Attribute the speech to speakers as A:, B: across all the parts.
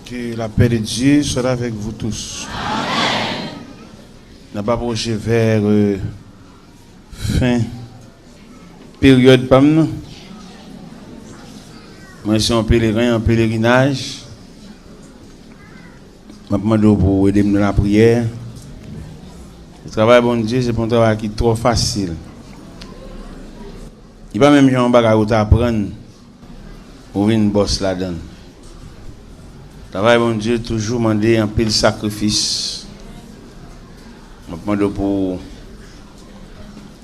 A: Que la paix de Dieu soit avec vous tous. N'a pas approché vers fin période PAM. Moi, je suis en pèlerin, en pèlerinage. Je demande pour aider dans la prière. Le travail, bon Dieu, c'est un travail qui est trop facile. Il n'y a pas même un bagage à apprendre pour une bosse là-dedans. Le travail, bon Dieu, toujours demander un peu de sacrifice. Je demande pour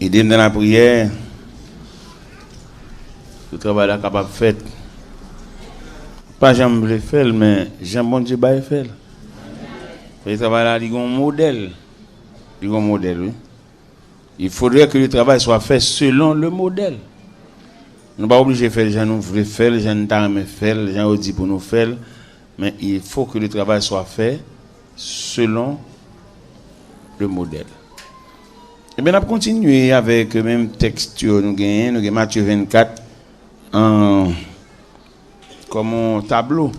A: aider dans la prière. Le travail est capable de faire. Pas j'aime le faire, mais j'aime bon Dieu le faire. Le travail là, il y a un modèle. Il y a un modèle, oui. Il faudrait que le travail soit fait selon le modèle. Nous ne sommes pas obligés de faire les gens nous voulons faire, les gens nous aiment faire, les gens disent pour nous faire. Mais il faut que le travail soit fait selon le modèle. Et bien, on va continuer avec le même texte nous avons Matthieu 24 comme un tableau.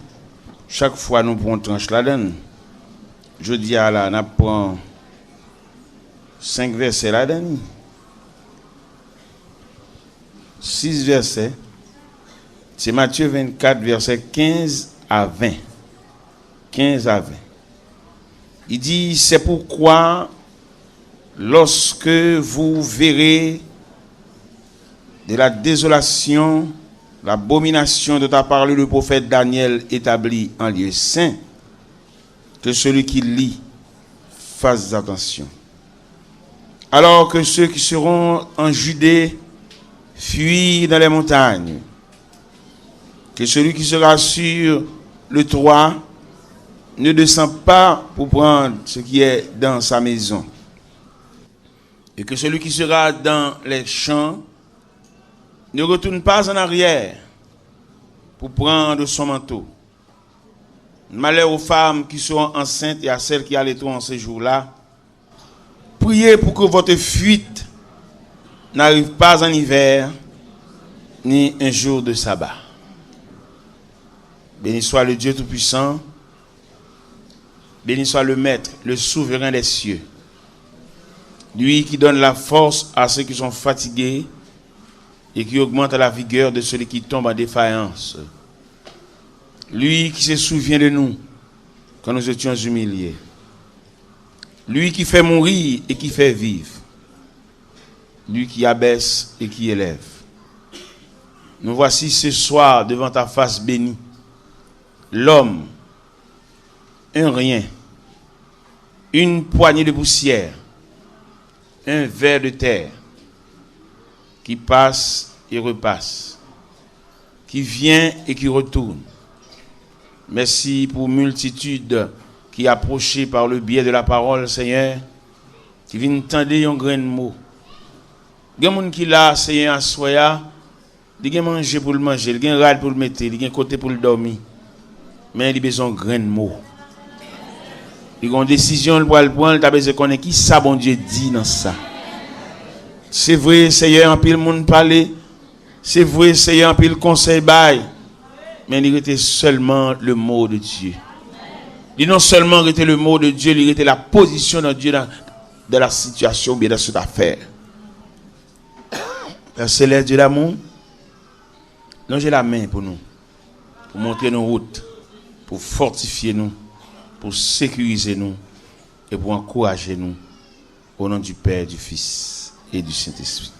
A: Chaque fois, nous prenons une tranche là-dedans. Je dis à la, nous prenons 5 versets là-dedans. 6 versets. C'est Matthieu 24, versets 15 à 20. 15 à 20. Il dit, c'est pourquoi, lorsque vous verrez de la désolation, l'abomination dont a parlé le prophète Daniel établi en lieu saint, que celui qui lit fasse attention. Alors que ceux qui seront en Judée fuient dans les montagnes, que celui qui sera sur le toit ne descend pas pour prendre ce qui est dans sa maison, et que celui qui sera dans les champs ne retourne pas en arrière pour prendre son manteau. Malheur aux femmes qui seront enceintes et à celles qui allaiteront en ces jours-là. Priez pour que votre fuite n'arrive pas en hiver, ni un jour de sabbat. Béni soit le Dieu Tout-Puissant, béni soit le Maître, le souverain des cieux, lui qui donne la force à ceux qui sont fatigués et qui augmente la vigueur de celui qui tombe en défaillance. Lui qui se souvient de nous quand nous étions humiliés. Lui qui fait mourir et qui fait vivre. Lui qui abaisse et qui élève. Nous voici ce soir devant ta face bénie. L'homme, un rien, une poignée de poussière, un ver de terre qui passe et repasse, qui vient et qui retourne. Merci pour multitude qui approchée par le biais de la parole, Seigneur, qui vient entendre un grain de mot. Il y a des gens qui là, Seigneur, à soya, il y a manger pour le manger, il y a un râle pour le mettre, il y a un côté pour le dormir. Mais il a besoin de grain de mot. Il y a une décision pour le prendre, il a besoin de connaître qui ça, bon Dieu, dit dans ça. C'est vrai, Seigneur, en pile monde parler. C'est vrai, Seigneur, en pile conseil bail. Mais il était seulement le mot de Dieu. Il non seulement était le mot de Dieu, il était la position de Dieu dans la situation, bien dans cette affaire. Père Céleste, Dieu d'amour, longez la main pour nous, pour montrer nos routes, pour fortifier nous, pour sécuriser nous et pour encourager nous. Au nom du Père, du Fils et du Saint-Esprit.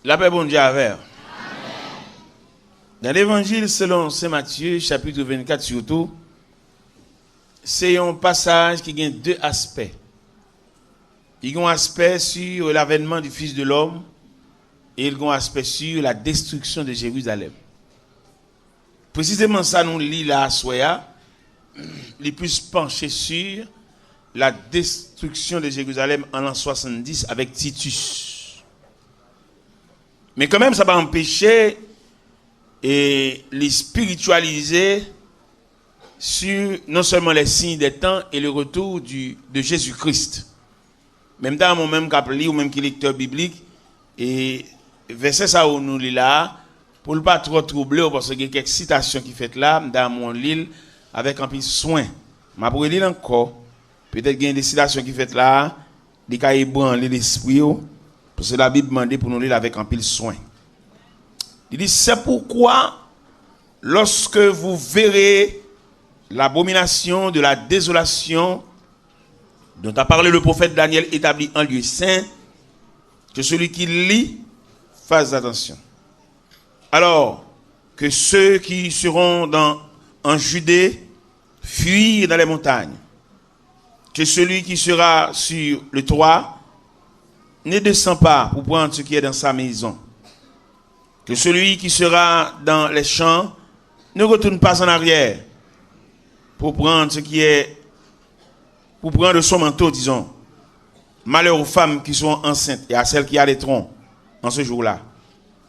A: La paix, bon Dieu, avec. Dans l'évangile selon Saint Matthieu, chapitre 24 surtout, c'est un passage qui a deux aspects. Il y a un aspect sur l'avènement du Fils de l'homme et il y a un aspect sur la destruction de Jérusalem. Précisément ça, nous lit là à Soya, les plus penchés sur la destruction de Jérusalem en l'an 70 avec Titus. Mais quand même, ça va empêcher et les spiritualiser sur non seulement les signes des temps et le retour de Jésus-Christ. Même dans mon même cap ou même qui lecteur biblique, et verset ça où nous lit là, pour ne pas trop troubler, parce qu'il y a quelques citations qui fait là, dans mon livre, avec un peu de soin. Je vais lire encore. Peut-être qu'il y a des citations qui fait là, des cas ébranler l'esprit, parce que la Bible demande pour nous lire avec un peu de soin. Il dit, c'est pourquoi, lorsque vous verrez l'abomination de la désolation dont a parlé le prophète Daniel établi en lieu saint, que celui qui lit fasse attention. Alors que ceux qui seront en Judée fuient dans les montagnes, que celui qui sera sur le toit ne descend pas pour prendre ce qui est dans sa maison, que celui qui sera dans les champs ne retourne pas en arrière pour prendre ce qui est, pour prendre son manteau, disons. Malheur aux femmes qui sont enceintes et à celles qui allaiteront en ce jour-là.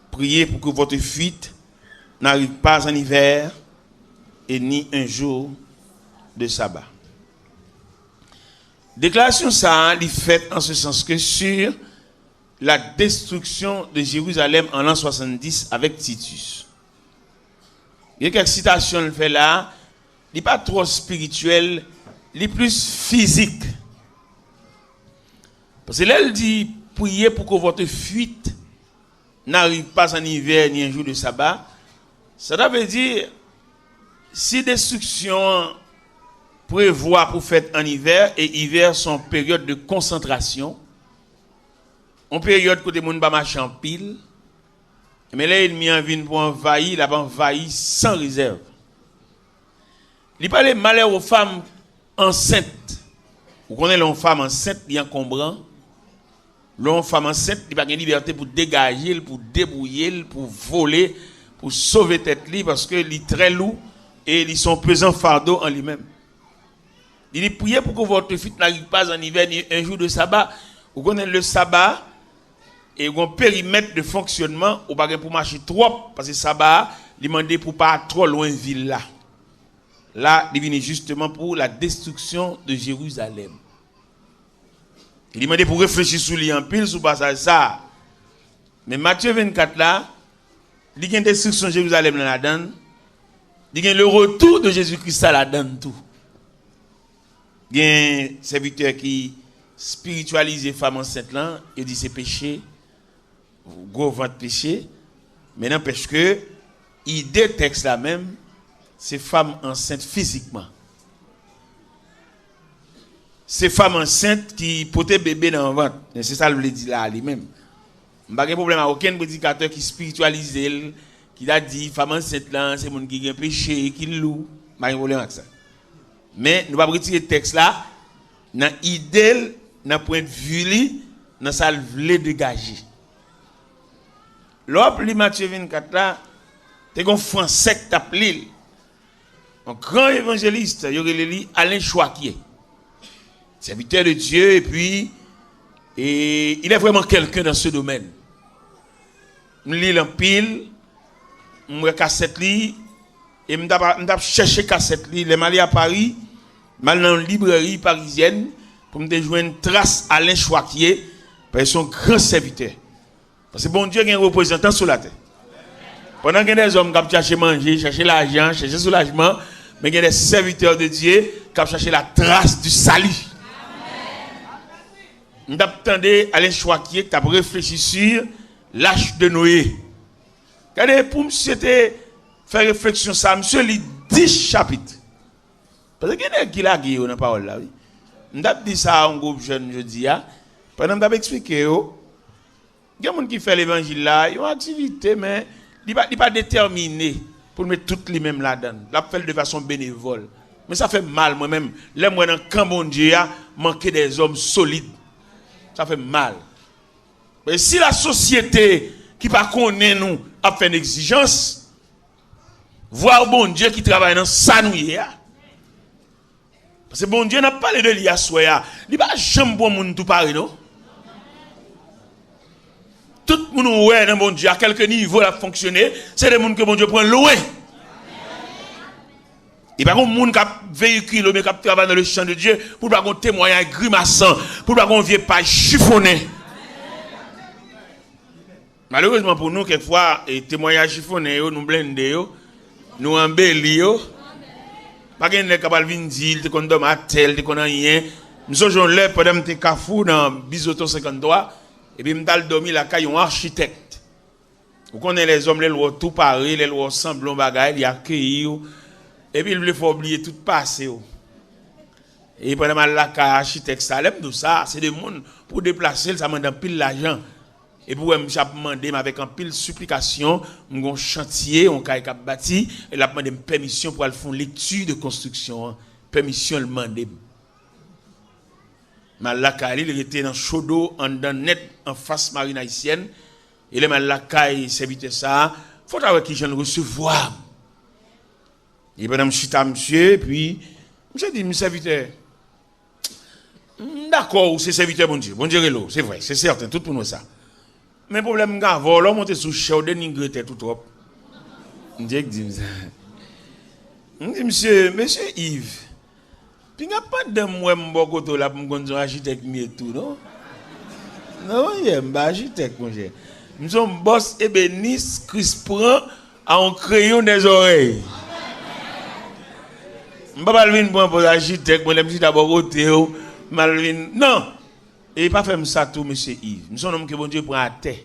A: Priez pour que votre fuite n'arrive pas en hiver et ni un jour de sabbat. Déclaration ça, il fait en ce sens que sur la destruction de Jérusalem en l'an 70 avec Titus. Il y a quelques citations le fait là, il n'est pas trop spirituel, il est plus physique. Parce que là, elle dit, priez pour que votre fuite n'arrive pas en hiver ni un jour de sabbat. Ça veut dire, si destruction prévoit pour faire en hiver, et hiver sont période de concentration, en période où les gens ne marchent en pile, mais là, il a mis pour envahir, il a envahi sans réserve. Il parle de malheur aux femmes enceintes. Vous connaissez les femmes enceintes, il y a encombrant. L'homme femme enceinte, il n'a pas de liberté pour dégager, pour débrouiller, pour voler, pour sauver tête parce que il est très lourd et ils sont pesants fardeau en lui-même. Il dit priez pour que votre fuite n'arrive pas en hiver ni un jour de sabbat. Vous connaissez le sabbat et un périmètre de fonctionnement, ou pas pour marcher trop parce que sabbat, il demande pour pas trop loin de ville là. Là, il vient justement pour la destruction de Jérusalem. Il demandait pour réfléchir sur lui en pile, sur passage ça. Mais Matthieu 24 là, il y a une destruction de Jérusalem là dedans. Il y a le retour de Jésus-Christ là dedans tout. Il y a un serviteur qui spiritualise les femmes enceintes là, et dit c'est péché, gros ventre péché. Mais n'empêche que, il détecte là même, ces femmes enceintes physiquement. Ces femmes enceintes qui portent bébé dans le ventre. C'est ça que je le dis là lui-même. Je n'ai pas de problème avec aucun prédicateur qui spiritualise, qui a dit femme enceinte là, c'est monde qui a un péché, qui loue. Je n'ai pas de problème avec ça. Mais nous ne pouvons pas retirer le texte là, dans l'idée, dans le point de vue, dans ça le voulait dégager. L'autre, Matthieu 24 là, c'est un français qui t'appelle. Un grand évangéliste, il y aurait Alain Chouaquier. Serviteur de Dieu, et puis, il est vraiment quelqu'un dans ce domaine. Je lis en pile, je lis cassette, et je cherche cassette, je suis allé à Paris, je suis dans une librairie parisienne, pour me jouer une trace Alain Chouaquier, parce que son grand serviteur. Parce que bon Dieu a un représentant sur la terre. Pendant que des hommes qui cherchent manger, chercher l'argent, chercher soulagement, mais il y a des serviteurs de Dieu qui cherchent la trace du salut. Nous attendons Alain Chouaquier qui a réfléchi sur l'âge de Noé. Regardez, pour monsieur faire réflexion ça, monsieur lit 10 chapitres. Parce que il y a qui l'a gué dans la parole là. Nous avons dit ça à un groupe jeune jeudi. Pendant que nous expliqué, il y a des gens qui font l'évangile là, ils ont une activité, mais il n'est pas déterminé pour mettre toutes les mêmes là-dedans. Il fait de façon bénévole. Mais ça fait mal moi-même. Là, moi, dans le camp mon Dieu, manquer des hommes solides. Ça fait mal. Mais si la société qui ne connaît pas nous a fait une exigence, voir bon Dieu qui travaille dans ça nous parce que bon Dieu n'a pas parlé de lui à soi. Il n'a pas jamais bon monde tout pareil, non? Tout le monde ouais dans bon Dieu à quelques niveaux a fonctionné, c'est des gens que bon Dieu prend loin. Il n'y a pas de monde qui véhicule, mais qui travaille dans le champ de Dieu pour pas qu'on témoignage grimaçant, pour pas qu'on vienne pas chiffonner. Malheureusement pour nous, quelquefois, les témoignages chiffonnés, nous blindés, nous embellissons. Pas qu'il n'est capable de dire, tu connais ma tel, tu connais rien. Nous sommes là pendant que tu es cafou dans Bisoto 53, et puis nous avons dormi la caille un architecte. Vous connaissez les hommes, les lois tout pareil, les lois semblent bagaille, ils accueillent, et puis il faut oublier tout passé. Et pendant que la caille architecte, ça l'aime tout ça, c'est des monde pour déplacer, ça demande un pile l'argent. Et pour me demander avec un pile supplication, mon chantier, on caille cap bâti, et la demande permission pour aller faire une lecture de construction, permission le demander. Malakaï, il était dans Chodo, en net, en face marine haïtienne. Et les Malakaï, serviteur ça, faut avoir qui j'en recevoir. Et pendant que je suis à monsieur, puis, je dis, monsieur serviteur, d'accord, c'est serviteur, bon Dieu, c'est vrai, c'est certain, tout pour nous ça. Mais le problème, c'est que l'homme monte sous chaud, dénigrer tout trop. Je dis, monsieur Yves, puis il n'y a pas de moi qui là pour me architecte et tout, non? Non, il y a un architecte, mon cher. Nous sommes boss ébéniste, Chris prend en crayon des oreilles. Je ne vais pas venir pour un architecte, je vais d'abord côté. Non, et pas faire ça tout, monsieur Yves. Nous sommes hommes que bon Dieu prend à terre.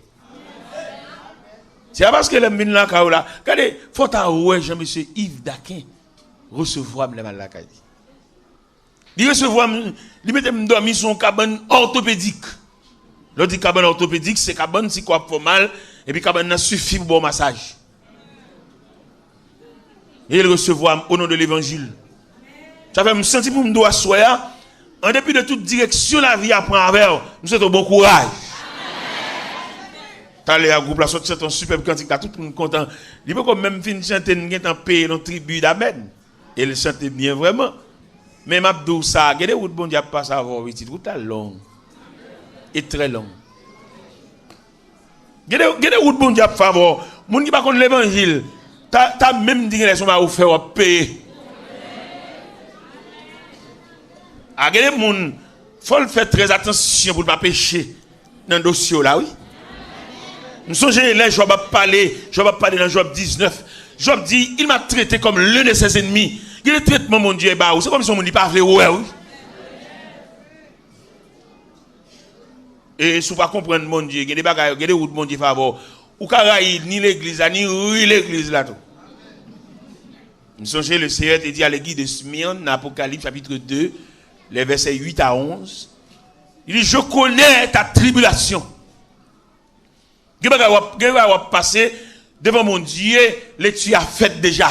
A: C'est parce que les mines là, regardez, il faut avoir Jean-Monsieur Yves Daquin recevoir le mal la caille. Il recevoir, il mettait me dormir son cabane orthopédique. L'autre dit cabane orthopédique, c'est cabane si quoi pour mal, et puis cabane n'a suffit pour bon massage. Et il recevoir au nom de l'évangile. Ça fait me sentir pour me doit soyer, en dépit de toute direction la vie apprend avec, nous souhaitons bon courage. T'allez à groupe là, c'est un superbe cantique, tout le monde content. Il peut comme même fin chanter, nous avons payé notre tribu d'Amen. Et il chantait bien vraiment. Mais Mabdou, ça, regardez où le bon Dieu passe à avoir, c'est tout à long. Et très long. Regardez où le bon Dieu passe à avoir. Moun qui pas contre l'évangile, t'as même dit que les hommes ont fait payer. Regardez moun, faut faire très attention pour ne pas pécher dans le dossier là, oui. Nous sommes les Job a parlé dans Job 19. Job dit, il m'a traité comme l'un de ses ennemis. Il est traitement, mon Dieu, c'est comme si on ne dit pas oui. Et si vous ne comprenez pas, mon Dieu, il y a des bagages, il y a des routes, mon Dieu, favor. Ou karaï, ni l'église, ni oui, l'église là. Nous sommes le Seigneur dit à l'église de Smyrne, dans Apocalypse chapitre 2, les versets 8 à 11. Il dit, je connais ta tribulation. Tu vas passer devant mon Dieu, les tu as fait déjà.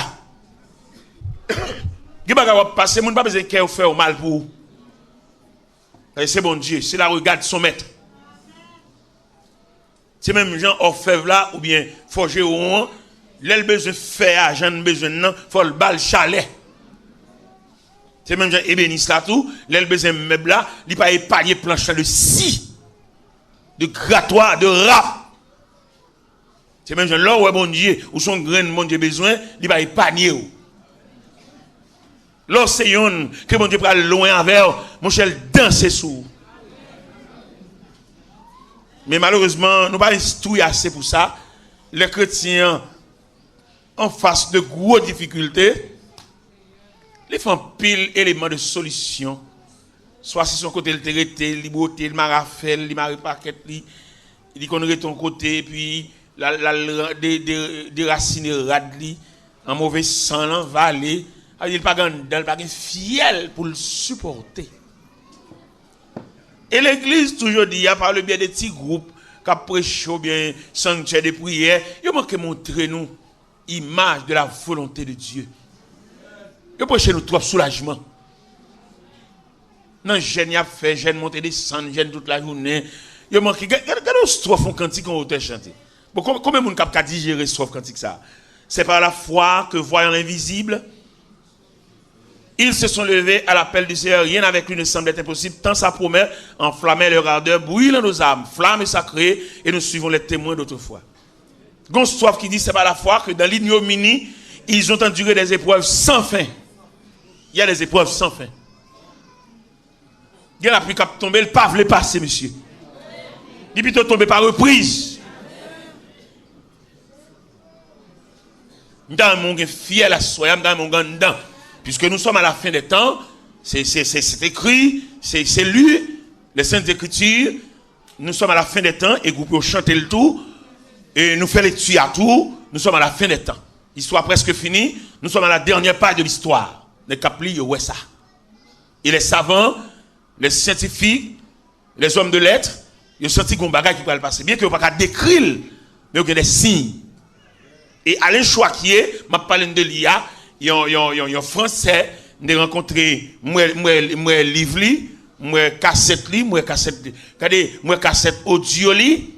A: Tu vas passer, mon pas besoin de faire mal pour vous. C'est bon Dieu, c'est la regarde son maître. C'est même Jean orfèvre là, ou bien forger au moins, l'elle besoin de faire, j'en ai besoin de faut le bal chalet. C'est même Jean ébéniste là tout, l'elle besoin de meuble là, il pas épargner planche de scie, de grattoir, de rap. C'est même Jean là, ouais, bon Dieu, ou son grain, mon Dieu, besoin, il va épargner. L'océan, que mon Dieu prend loin avec, mon cher, danser sous. Mais malheureusement, nous n'avons pas instruit assez pour ça. Les chrétiens, en face de grosses difficultés, ils font pile éléments de solution. Soit si son côté le traité, le beauté, le marafel, le maripaquette, il connaît ton côté, puis des racines radli, en mauvais sang, en vallée, il n'y a pas de fiel pour le supporter. Et l'église, toujours dit, par le biais des petits groupes, qui prêchent ou bien sanctuaire de prière, il manque de montrer nous l'image de la volonté de Dieu. Il prêche nous trop soulagement. Non, jeune y a fait, jeune monter des cendres, jeune toute la journée. Il manque, regardez une strophe en cantique en hauteur chanté. Combien de gens ont digéré une strophe cantique ça? C'est par la foi que voyant l'invisible, ils se sont levés à l'appel du Seigneur. Rien avec lui ne semble être impossible. Tant sa promesse enflammait leur ardeur, brûlant nos âmes, flamme sacrée, et nous suivons les témoins d'autrefois. Gonstoif qui dit c'est par la foi que dans l'ignominie, ils ont enduré des épreuves sans fin. Il y a des épreuves sans fin. Il y a la pluie qui a tombé, le pave les passer, monsieur. Il peut tomber par reprise. Dans mon fiel à soi, dans mon dedans. Puisque nous sommes à la fin des temps, c'est écrit, c'est lu, les Saintes Écritures, nous sommes à la fin des temps, et vous pouvez chanter le tout, et nous faire les tuer à tout, nous sommes à la fin des temps. L'histoire presque finie, nous sommes à la dernière page de l'histoire. Les caplis, ouais ça. Et les savants, les scientifiques, les hommes de lettres, ils ont senti qu'on bagaille qui peut le passer. Bien qu'ils n'ont pas décrire, mais il y a des signes. Et Alain Chouakier, m'a parlé de l'IA, il y a un Français, j'ai rencontré moi livre, moi cassette audio li.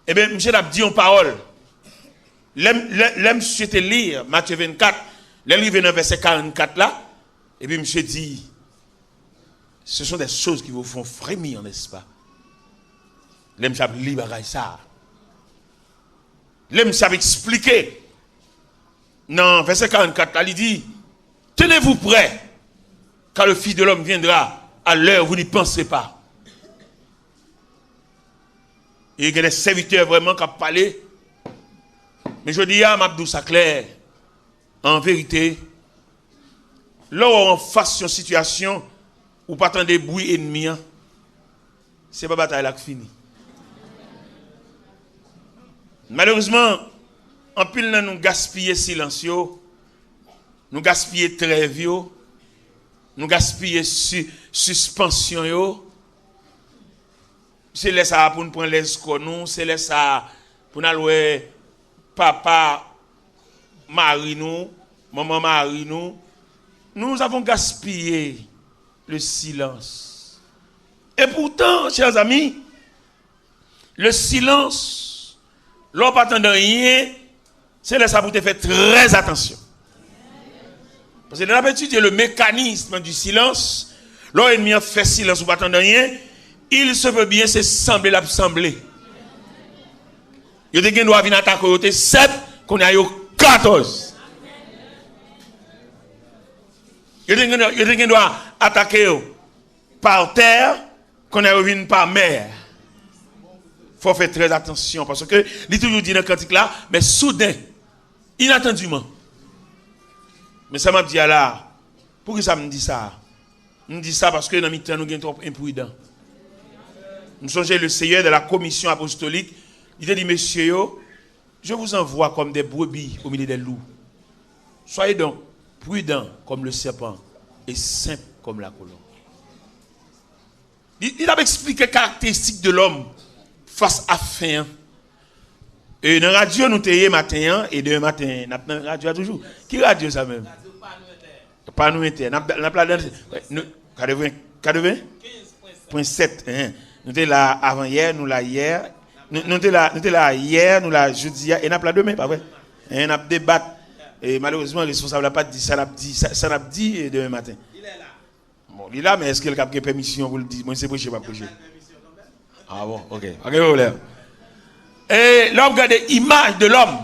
A: Eh bien, monsieur a dit en parole. L'aime monsieur te lire Matthieu 24, le livre dans verset 44 là, et puis monsieur dit, ce sont des choses qui vous font frémir, n'est-ce pas? L'aime ça libérer ça. L'aime ça expliquer. Non, verset 44 là, il dit, tenez-vous prêts, car le Fils de l'homme viendra à l'heure où vous n'y pensez pas. Et il y a des serviteurs vraiment qui ont parlé. Mais je dis à Mabdou Saclair, en vérité, là où on face une situation où pas tant de bruit ennemi, c'est pas bataille là qui finit. Malheureusement, en pile nous gaspillons silencieux, nous gaspillons trêve, nous gaspillons suspension. C'est là ça pour nous prendre les nous, c'est là ça pour nous aller papa Marie nous, maman Marie nous. Nous avons gaspillé le silence. Et pourtant, chers amis, le silence, l'on pas attendre rien, c'est là ça pour te faire très attention. Parce que dans l'habitude, le mécanisme du silence, l'ennemi fait silence ou pas attendre rien, il se veut bien se sembler l'assembler. Il y a des gens qui doivent venir attaquer 7, qu'on a eu 14. Il y a des gens qui doivent attaquer par terre, qu'on a eu par mer. Il faut faire très attention parce que, il toujours dit dans le cantique là, mais soudain, inattendument. Mais ça m'a dit là, pourquoi ça me dit ça? Je dis ça parce que dans le temps, nous sommes trop imprudents. Nous songeons le Seigneur de la commission apostolique. Il a dit, messieurs, je vous envoie comme des brebis au milieu des loups. Soyez donc prudents comme le serpent et simples comme la colombe. Il a expliqué les caractéristiques de l'homme face à faim. Et dans la radio, nous sommes matin et demain matin. Dans la radio toujours. Qui radio ça même? Pas nous inter. Nous 80.7. Nous étions là avant hier, nous là hier. Nous étions là hier, nous là jeudi et nous avons demain, pas vrai? Et nous avons débattu. Et malheureusement, le responsable n'a pas dit ça, n'a dit demain matin. Il est là. Bon, il est là, mais est-ce qu'il a permission pour le dire? Moi, c'est prêcher, pas prêcher. Ah bon, ok. Ok, problème. Et là, on regarde l'image de l'homme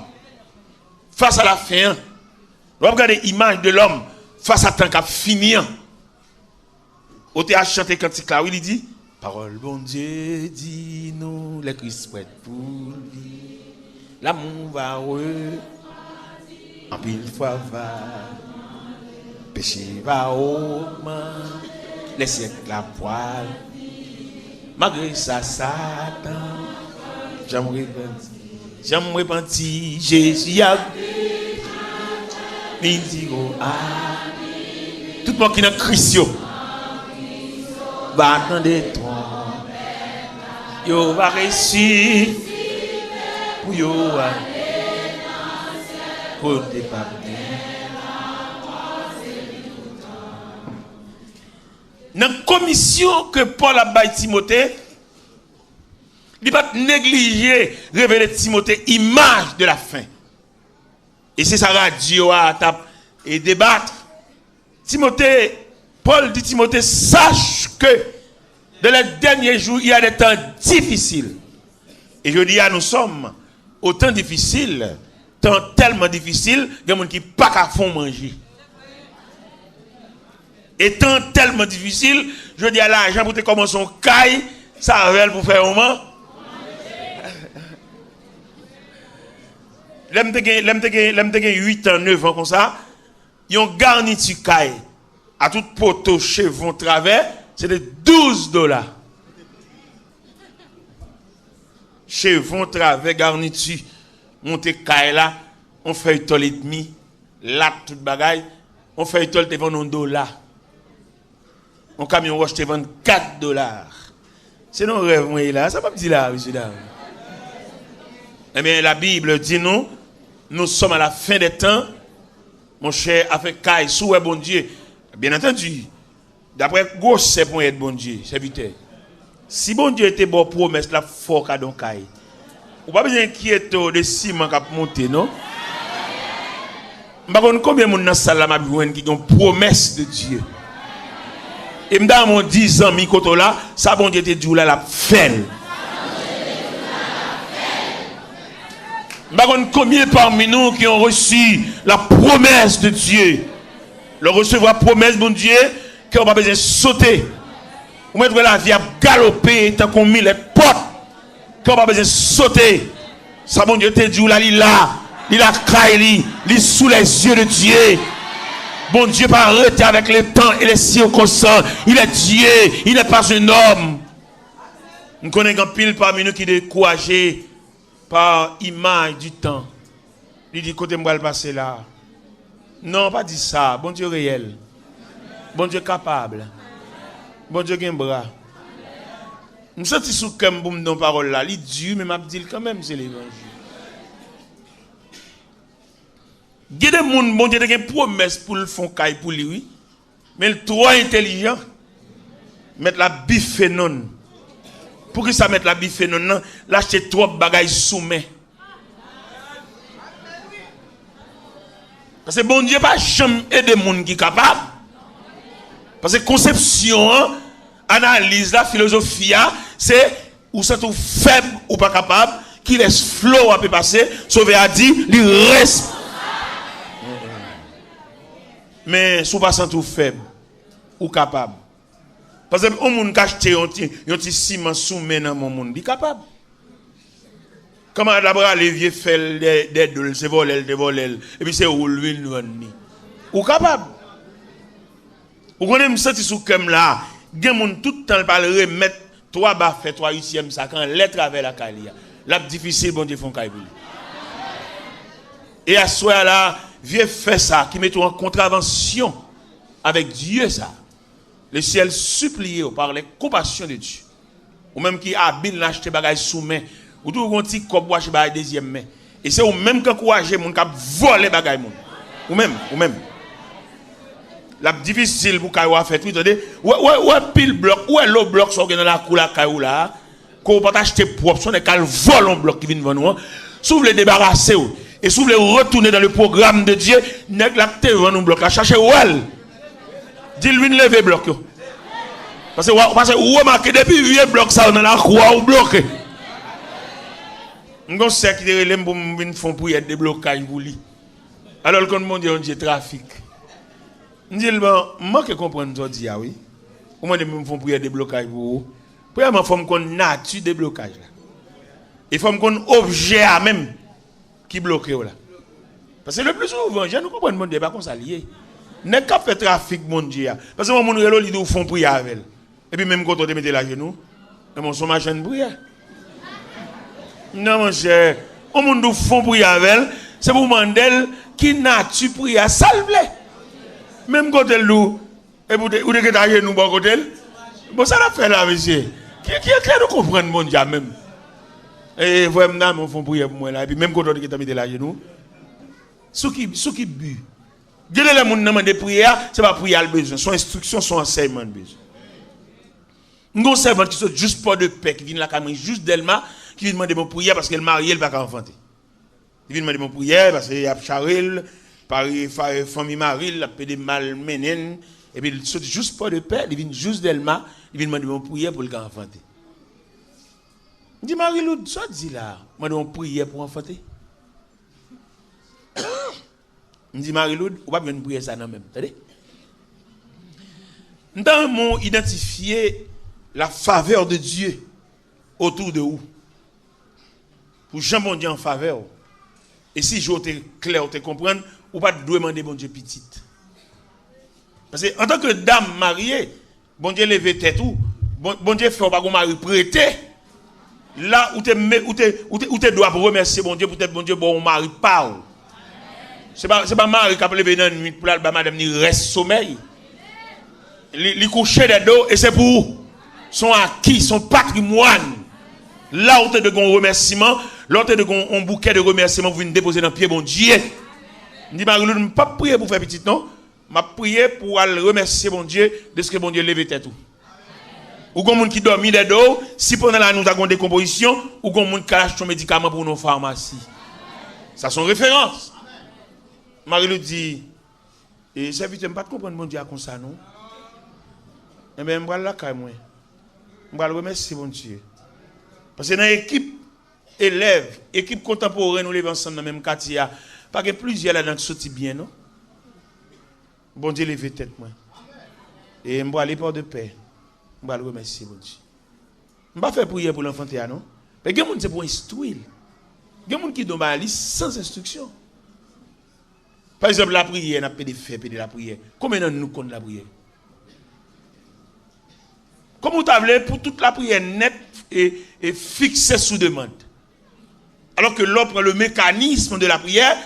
A: face à la fin. On regarde l'image de l'homme face à tant qu'à finir. On t'a chanté cantique là, où il dit, parole bon Dieu, dis-nous, les Christ prêts pour lui. L'amour va en pile fois va, péché va augmenter, les siècles la poêle. Malgré ça, Satan, j'aime repentir, Jésus a dit, tout le monde qui est dans Christ, va attendre toi, yo va réussir, pour yo côté pas. Dans la commission que Paul a baillé Timothée, il n'a pas négligé révéler Timothée image de la fin. Et c'est sa radio à taper et débattre. Timothée, Paul dit Timothée, sache que dans les derniers jours, il y a des temps difficiles. Et je dis, nous sommes au temps difficile, temps tellement difficile, il y a des gens qui n'ont pas qu'à fond manger. Étant tellement difficile, je dis à l'argent pour te commencer son caille, ça va pour faire un moment. L'aime te 8 ans, 9 ans comme ça, ils ont garniture caille à tout poteau, chevron, travers, c'est de $12. Chevron, travers, garniture, monter caille là, on fait une toile et demi, là, tout bagaille, on fait une toile te vendre $1. Un camion roche te vendre $4. C'est nos rêves, moi, là, ça va me dire là, monsieur, là. Eh bien, la Bible dit nous sommes à la fin des temps, mon cher, avec caille, sous bon Dieu. Bien entendu, d'après gauche, c'est pour être bon Dieu, serviteur. Si bon Dieu était bon promesse, la fort à donc caille. Ou pas besoin d'inquiéter de ciment qui a monté, non? Je ne sais pas combien de gens dans la salle qui ont une promesse de Dieu. Et dans mon 10 ans, là, ça bon Dieu te dit là, la fait. Je ne sais pas combien parmi nous qui ont reçu la promesse de Dieu. Le recevoir la promesse de Dieu, qui n'ont pas besoin de sauter. Ou mettre la vie à galoper, tant qu'on met les portes, qui n'ont pas besoin de sauter. Ça bon Dieu te dit là, il a caillé, il est sous les yeux de Dieu. Bon Dieu pas arrêter avec le temps et les circonstances. Il est Dieu, il n'est pas un homme. Nous connaissons un pile parmi nous qui est découragé par image du temps. Il dit, côté moi le passer là. Non, pas dit ça. Bon Dieu réel. Bon Dieu capable. Bon Dieu qui a un bras. Je me sens sous comme boum dans parole là. Il dit, mais m'a dit quand même c'est l'évangile. Il y a des gens, bon Dieu, qui ont une promesse pour le fond caille pour lui, oui. Mais le trop intelligent, mettre la biphénone. Pour que ça mette la biphénone, l'acheter trop de bagailles soumis. Parce que bon Dieu pas jamais aider des gens qui sont capables. Parce que conception, analyse, la philosophie, c'est ou c'est tout faible ou pas capable, qui laisse flow à peu passer, sauver a dit, il reste. Mais si vous passez tout faible ou capable. Parce que on monde acheté un petit ciment soumis dans mon monde, il est capable. Comment d'abord les vieux fait des dolls, c'est voler, et puis c'est rouler ou capable. Vous connaissez me sentir sous comme là, gen moun tout le temps parle remettre 3 bas fait 3 8e ça quand les travers la calia. La difficile bon Dieu font caille. Et à ce là vieux fait ça, qui met en contravention avec Dieu ça. Le ciel supplie par les compassions de Dieu. Ou même qui habile l'acheter bagage sous main, ou tout un petit cop wash bagage deuxième main. Et c'est ou même qui encourager moun qui voler bagage moun. Ou même. La difficile pour kaywa fait oui attendez. Ouais pile bloc, ouais l'eau bloc sont dans la cour la kayou là. Qu'on pas acheter propre, son est qu'al vole un bloc qui vient devant nous. Si vous voulez débarrasser et si vous voulez retourner dans le programme de Dieu, nèg la te vend un bloc la chercher ouel. Dis-lui lever bloc yo. Parce que vous remarquez depuis vieux bloc ça dans la cour ou bloqué. On sait que les gens viennent font pour y être déblocage pour lui. Alors quand mon Dieu on dit trafic. On dit bon, moi que comprendre aujourd'hui oui. Comment de me font pour y être déblocage pour vous. Premièrement faut qu'on nature déblocage là. Il faut qu'on objet à même qui bloque là. Parce que le plus souvent, je ne comprends pas mon débat comme ça lié. N'est qu'à faire trafic mon Dieu. Parce que mon relo il font prier avec. Et puis même quand on te mette la genou, mon son machin prière. Non mon cher, au monde font prier avec, c'est pour mandel qui nature prière salve. Même quand elle lou et vous de ta genou bon côté. Bon ça la fait là monsieur. Qui est clair de comprendre mon Dieu même. Et vraiment mon font prier pour moi là et puis même quand on te mette la genou. Ceux qui bu. Dieu les gens demandent de prière, c'est pas prière le besoin, son instruction, son enseignement le besoin. Nous servons qui sont juste pas de paix, qui viennent la caméra juste d'Elma, qui viennent demander mon prière parce qu'elle marie, elle va pas enfanter. Ils viennent demander mon prière parce qu'il y a Charil, par famille Marie, la paix de malmenen, et puis ils sont juste pas de paix, ils viennent juste d'Elma, ils viennent demander mon prière pour le gars enfanter. Je dis Marie-Lou, ça dit là, moi demande prière pour enfanter. Je dis Marie-Lou, on va bien prier ça non même, attendez. Nous avons identifié la faveur de Dieu autour de vous. Pour Jean bon Dieu en faveur. Et si je t'ai clair, te comprendre, ou pas demander bon Dieu petite. Parce que en tant que dame mariée, bon Dieu lever tête ou bon Dieu fait pas qu'on mari prêté. Là où tu dois remercier bon Dieu, peut-être bon Dieu bon mari pas. C'est pas mari qui a levé dans la nuit pour la madame ni reste sommeil. Li coucher des dos et c'est pour son acquis, son patrimoine. Là où tu as de remerciements, là où tu as de un bouquet de remerciements, vous venez déposer dans le pied, bon Dieu. Je dis, Marie-Lou, je ne pas prier pour faire petit, non. Je prier pour aller remercier mon Dieu de ce que bon Dieu lève tête. Ou comme monde qui dormit des dos, si pendant la nous avons des décomposition, ou comme monde qui achète son médicament pour nos pharmacies. Ça sont références. Marie-Lou dit, et serviteur, je ne pas comprendre mon Dieu comme ça, non. Eh bien, je vais la caille, moi. Je vais remercier mon Dieu. Parce que dans l'équipe élève, équipe contemporaine, nous levons ensemble dans le même quartier, pas que plusieurs là-dedans qui sortent bien, non? Bon Dieu, levez tête, moi. Et je vais aller par de paix. Je vais le remercier, bon Dieu. Je ne vais pas faire prière pour l'enfant, non? Mais il y a des gens qui pour instruire. Il y a des gens qui donnent la liste sans instruction. Par exemple, la prière, on a fait des faits de la prière. Combien de nous comptons la prière? Comme vous avez pour toute la prière nette et fixée sous demande. Alors que l'autre prend le mécanisme de la prière,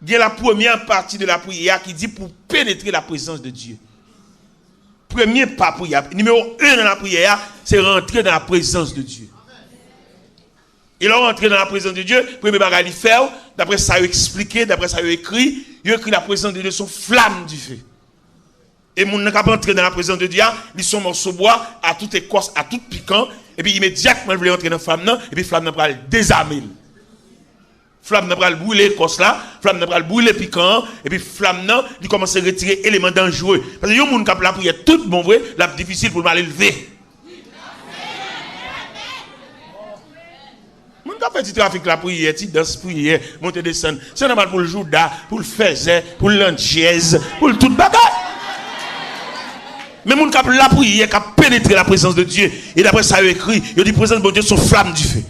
A: il y a la première partie de la prière qui dit pour pénétrer la présence de Dieu. Premier pas prière. Numéro 1 dans la prière, c'est rentrer dans la présence de Dieu. Et là, rentrer dans la présence de Dieu, premier bagage il fait, d'après ça il expliqué, d'après ça il écrit la présence de Dieu sont flammes du feu. Et mon n'a pas entrer dans la présence de Dieu, ils sont morceaux bois à toute écorce, à tout piquant, et puis immédiatement ils veulent entrer dans la flamme, et puis flamme n'a pas le désarmer. Flamme n'a pas le brûler l'écorce là, flamme n'a pas le brûler piquant, et puis flamme n'a, il commence à retirer éléments dangereux. Parce que y a un monde qui a la prière tout bon vrai, la difficile pour mal élever. Mon qui a fait du trafic la prière, tu danses prière, monter descendre, c'est normal pour le jouda, pour le faiser, pour le lanchiez, pour le tout bagage. Mais mon qui a la prière, qui a pénétré la présence de Dieu, et d'après ça il écrit, il dit présence de Dieu sont flammes du feu.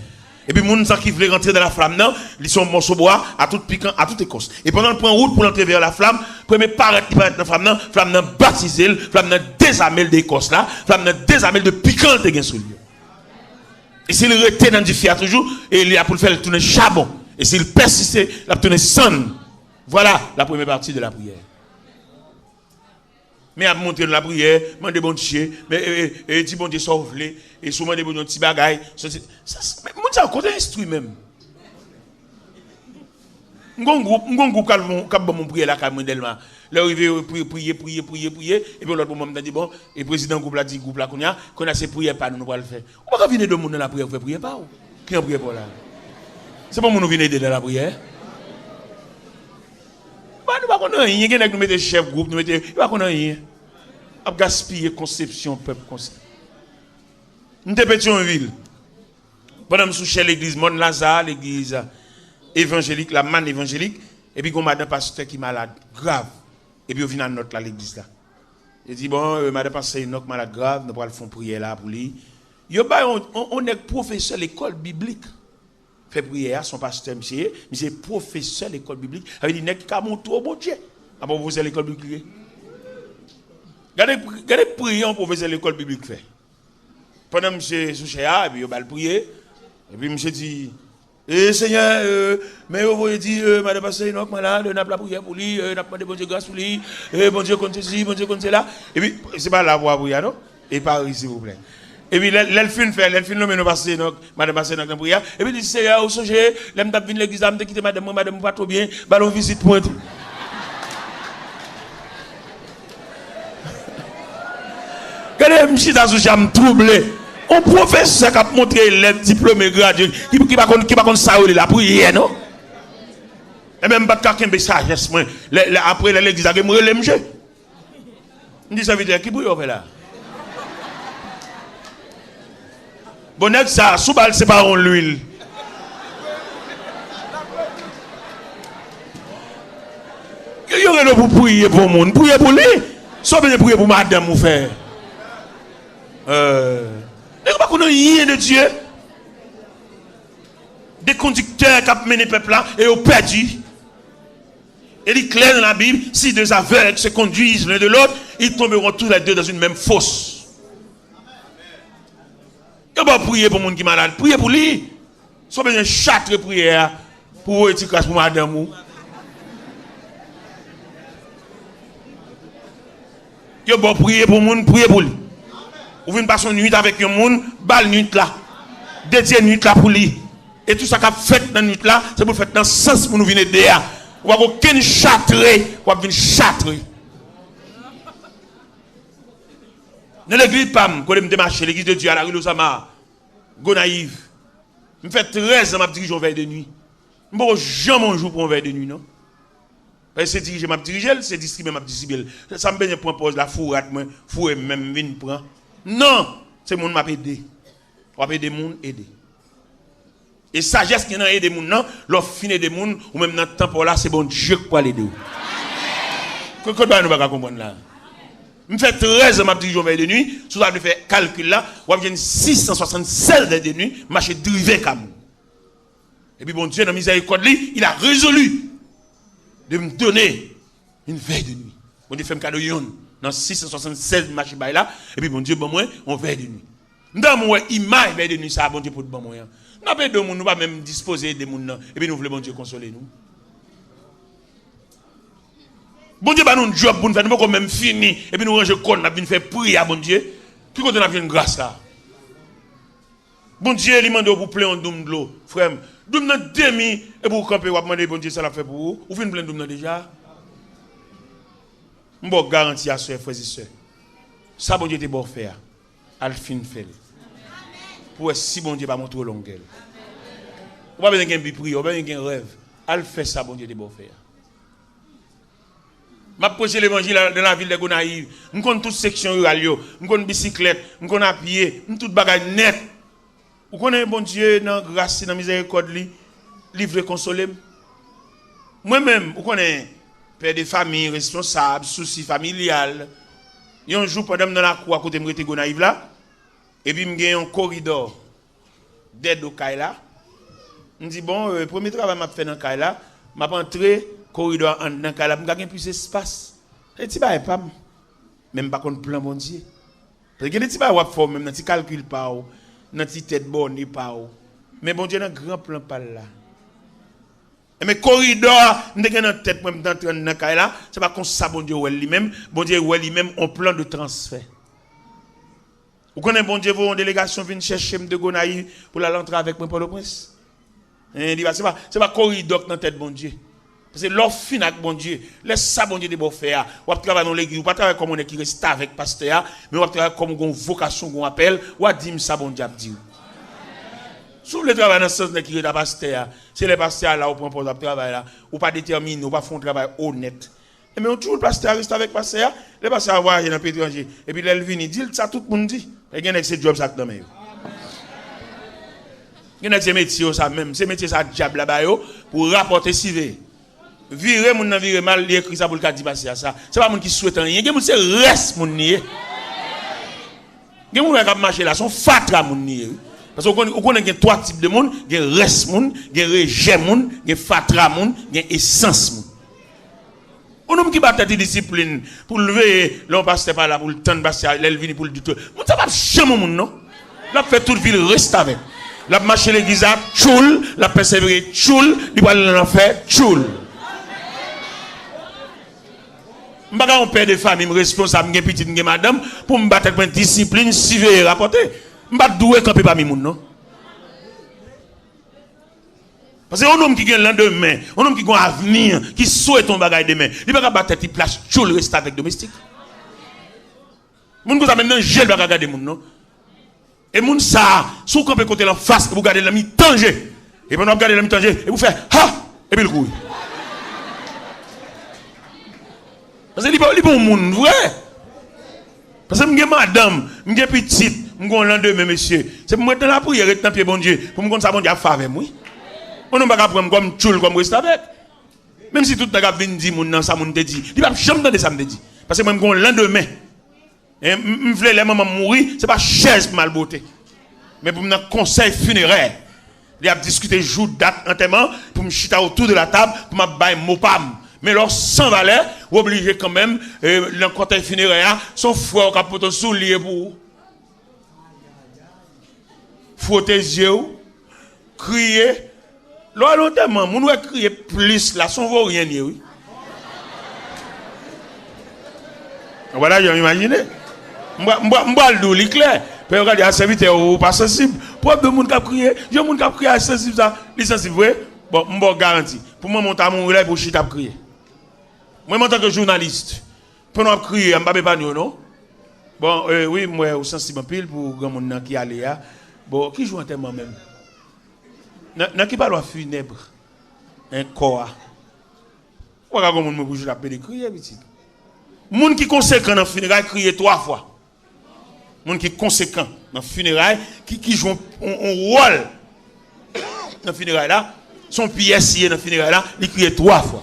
A: Et puis, les gens qui veulent rentrer dans la flamme, non, ils sont morceaux bois, à tout piquant, à toute écorce. Et pendant le point route pour entrer vers la flamme, premier paraître qui paraît dans la flamme, non, baptisé, flamme, non, désamel d'écorce là, flamme, non, désamel de piquant de gain sur lui. Et s'il retient dans du fiat toujours, et il a pour le faire tourner charbon. Et s'il persiste, il a tourné sang. Voilà la première partie de la prière. Mais à monter dans la prière, demander bon Dieu, mais dit bon Dieu sauve-les, et souvent des bons petits bagailles. Mais mon Dieu, côté instruit même. Mon groupe qui a bon prière là, qui a modèlement. Là, il prier, et puis l'autre moment, dit bon, et le président groupe là dit groupe là, qu'on a ces prières pas, nous va le faire. On va venir de monde dans la prière, faire prier pas ou? Qui en prière pas là? C'est pas mon nous venir dans la prière. Nous ne connaissons rien, nous mettons chef groupe, nous mettons, nous ne connaissons rien. Nous gaspiller conception peuple comme ça. Nous sommes petits en ville. Pendant que nous sommes l'église Mont Lazare, l'église évangélique, la manne évangélique, et puis on a un pasteur qui est malade, grave. Et puis on vient à notre là, l'église là. Il dit bon, madame pasteur Enoch malade grave, nous allons faire prière là pour lui. On est professeur de l'école biblique. Fait prière, son pasteur, monsieur, professeur de l'école biblique. Il dit, n'est-ce qu'à mon tour, bon Dieu. Ah bon, vous êtes l'école biblique. Regardez prier, professeur de l'école biblique fait. Pendant que monsieur Souchéa, et puis il va prier. Et puis monsieur dit, Seigneur, mais vous dit, madame pasteur Enoch malade, on a la prière pour lui, on a demandé bon Dieu grâce pour lui, bon Dieu compte ceci, bon Dieu compte cela. Et puis, c'est pas la voix pour non? Et par ici, s'il vous plaît. Et puis, l'elfine fait, l'elfine nomme nous passer, madame passer dans la prière. Et puis, il dit, Seigneur, au sujet, l'aime d'abord venir l'église, l'aime de quitter madame, pas trop bien, ballon visite pour tout. Regardez, monsieur, dans ce jam troublé. Un professeur qui a montré l'élève diplômé gradué, qui va contre ça, la prière, non? Et même, pas quelqu'un de sagesse, après l'église, il a mourir le monsieur. Il dit, ça veut dire, qui bouille là? Bon, ça, sous balle, c'est pas l'huile. Il y aurait pour prier pour le monde, prier pour lui. Soit bien prier pour madame ou faire. Il n'y a pas rien de Dieu. Des conducteurs qui ont mené le peuple là et ont perdu. Et il est clair dans la Bible, si deux aveugles se conduisent l'un de l'autre, ils tomberont tous les deux dans une même fosse. Il ne faut pas prier pour les gens qui sont malades. Priez pour lui. Si vous avez besoin de châtre prière pour vous étiquer pour madame. Il faut prier pour les gens, priez pour lui. Vous venez passer une nuit avec un monde, balle nuit là. Dédié nuit là pour lui. Et tout ça qu'a fait dans la nuit là, c'est pour faire dans le sens pour nous venir derrière. Vous n'avez aucun châtré, vous avez châtré. Dans l'église PAM, quand je me démarche, l'église de Dieu à la rue Losama, Gonaïve, je fais 13 ans, je dirige en veille de nuit. Je ne peux jamais un jour pour un veille de nuit, non? Parce que c'est diriger, je dirige, c'est distribuer, je distribue. Ça me baigne pour un poste, la fourrate, fourré même, vine prend. Non, c'est mon m'a aidé. On va aider les gens, aider. Et sagesse qui a aidé les gens, l'offre fine des gens, ou même dans le temps pour là, c'est bon Dieu qui peut l'aider. Qu'est-ce que nous ne pouvons pas comprendre là? Je fais 13 ans, je dirige en veille de nuit. Si vous avez fait calcul là, vous avez 676 de nuit, marché drivé comme. Et puis bon Dieu, dans la miséricorde, il a résolu de me donner une veille de nuit. Bon Dieu fait un cadeau dans 676 marché là. Et puis bon Dieu, bon moi, on veille de nuit. Dans mon image veille de nuit, ça bon Dieu pour bon moyen. Nous pas de nous pas même disposer des gens et puis nous voulons bon Dieu consoler nous. Bon Dieu, nous job pour nous faire, nous pas même fini, et puis nous ranger compte, nous faire prier à bon Dieu. Puis quand on a une grâce là. Bon Dieu, il demande pour plein de l'eau, frère. Doum nan demi, et pour camper, vous demandez bon Dieu, ça l'a fait pour vous. Vous venez plein de déjà. Je vous garantis à soeur, frères et sœurs. Ça, bon Dieu, est bon faire. Al fin fait. Pour si bon Dieu va montrer longueur. Vous n'avez pas besoin de prier, vous n'avez pas besoin de rêve. Al fait ça, bon Dieu, est bon faire. Je prêche l'évangile dans la ville de Gonaïve. Je connais toute section rurale, je connais bicyclette, je connais à pied, je connais toute bagaille net. Vous connaissez bon Dieu dans grâce, dans miséricorde, livre consolé. Moi-même, vous connaissez père de famille, responsable, souci familial. Il y a un jour pendant dans la cour à côté de Gonaïve là, et puis il y a un corridor d'aide au Kaila. Je me dis bon, le premier travail que je fait dans le Kaila, je vais entrer corridor dans le Kaila, je vais plus d'espace. Et tu vas pas même pas contre plan bon Dieu. Parce que tu vas faire même tu calcules pas dans ti tête bonne pas. Mais bon Dieu dans grand plan pas là. Mais corridor, nous dans tête même d'entrer dans le Kaila, c'est pas comme ça bon Dieu lui-même, bon Dieu lui-même un plan de transfert. Vous connaissez bon Dieu, une délégation vient chercher de Gonaïve pour la rentrer avec moi pour le prince. C'est pas corridor dans tête bon Dieu. Parce que l'offre fin avec bon Dieu, laisse ça bon Dieu de bon faire. Ou travailler dans l'église, ou pas travailler comme on est qui reste avec pasteur, mais ou travailler comme on vocation, on appelle, ou dire ça bon Dieu a dit. Si vous voulez travailler dans ce sens qui est à pasteur, c'est les pasteurs là, ou prend pour travail là, ou pas déterminé, ou pas font un travail honnête. Et mais toujours le pasteur reste avec pasteur, les pasteurs voient dans pays étranger, et puis ils viennent dire ça tout le monde dit. Et il y a ces jobs ça dans même. Il y a ces métiers ça même, ces métiers ça diable là-bas pour rapporter CV. Virer moun nan virer mal, il écrit ça pour le cas de passer à ça. C'est pas moun qui souhaite rien, gen moun c'est reste moun nié. Gen moun qui marcher là, son fatra moun nié. Parce qu'on connaît trois types de monde, gen reste moun, gen rejet moun, gen fatra moun, gen essence moun. On homme qui bat tête discipline pour lever l'on pasteur pas là pour le temps de passer, l'elle vient pour le dire. Moun ça pas jamais moun non. La fait toute ville reste avec. La marcher l'église à tchoul, la persévérer tchoul, il va aller en faire tchoul. Je ne suis pas un père de famille responsable, je suis petit, madame, pour me battre avec une discipline, suivre et rapporter. Je ne suis pas doué quand je ne pas mon non. Parce que un homme qui a un lendemain, un homme qui a un avenir, qui souhaite un bagage demain, il ne peut pas battre une place, tout le reste avec domestique. Moun ko ça maintenant gel va regarder moun non. Et moun ça, sous qu'on peut côté la face, vous regardez l'ami danger. Et pendant regarder l'ami danger, et vous faites ha et puis le coup. Parce que il bon moun vrai. Parce que m'gè madame, m'gè petite, m'gon lendemain monsieur. C'est pour moi dans la prière et dans pied bon Dieu, pour me connait ça bon Dieu a fait avec moi. On ne va pas prendre comme tchoul comme reste avec. Même si tout n'a vinn di moun nan ça moun te dit, il va jamais entendre ça me dit. Parce que moi m'gon lendemain. Et m'vle les maman mourir, c'est pas chaise pour mal beauté. Mais pour un conseil funéraire. Il a discuté jour date enterrement pour me chita autour de la table pour m'a bailler mot pam. Mais leur sans valeur, obligé quand même, dans le cortège funéraire, son frère qui a porté un soulier pour frotter les yeux, crier. Là, longtemps, on doit crier plus, là, son vaut rien, oui. Voilà, j'ai imaginé. M'ba le double clair. Puis regardez, à serviteur ou pas sensible. Pour de monde qui a crié, j'ai monde qui a crié à sensible ça, les sensible vrai. Bon, m'ba garanti. Pour moi monter à mon relais pour chita crier. Moi en tant que journaliste, pour nous crier, m'ba pas non. Bon, oui, moi au sensible pile pour grand monde qui aller là. Bon, qui joue en terme même. N'a qui parle funèbre. Un corps. Pourquoi grand monde me bouge la paix de crier petit. Moun qui conséquent dans funérailles crier 3 fois. Moun qui conséquent dans funérailles qui joue un rôle dans funérailles là, son pièce dans funérailles là, il crie 3 fois.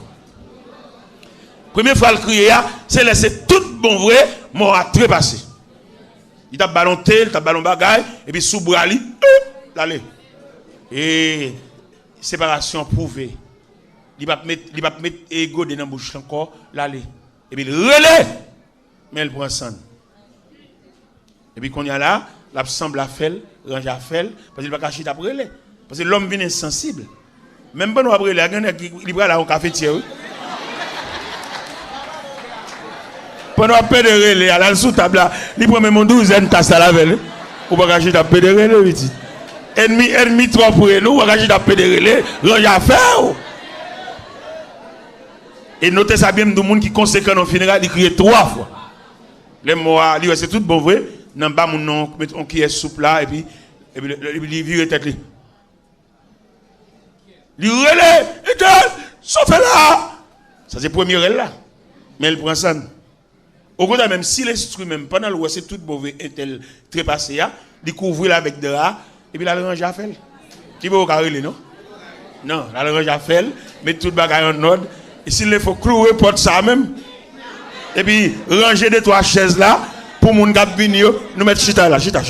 A: Première fois le crier c'est laisser tout bon vrai mort à trépasser. Il t'a ballon tel, t'a ballon bagaille et puis sous bras li l'aller. Et séparation prouvée. Il va mettre ego dans bouche encore l'aller. Et puis il relais, mais elle prend sang. Et puis quand il y a là, la semble à faire, range à faire, parce qu'il va cacher après relais. Parce que l'homme vient insensible. Même pas nous après relais, il va là au cafetière. Pendant qu'on pète de relais, à la sous table là, il prend même 12 tasses à la veille. Ou pas cacher après de relais, petit. Ennemi trop pour nous, ou pas cacher après de relais, range à faire. Et notez ça bien, tout le monde qui conséquent dans le funérail, il crie 3 fois. Les mots, c'est tout bon vrai. Dans bas mon nom, on qui est souple là, et puis il vire tête. Il relève, sauf là. Ça c'est le premier relais là. Mais il prend ça. Au contraire, même si l'instrument, même pendant le c'est tout mauvais, tel trépassé, il couvre là avec de rats, et puis il a le range à faire. Qui va au carré, non? Non, il a le range à faire, mais tout le bagage en ordre. Et s'il faut clouer porte ça même. Et puis ranger 2-3 chaises là pour mon gars venir nous mettre chita là, chita.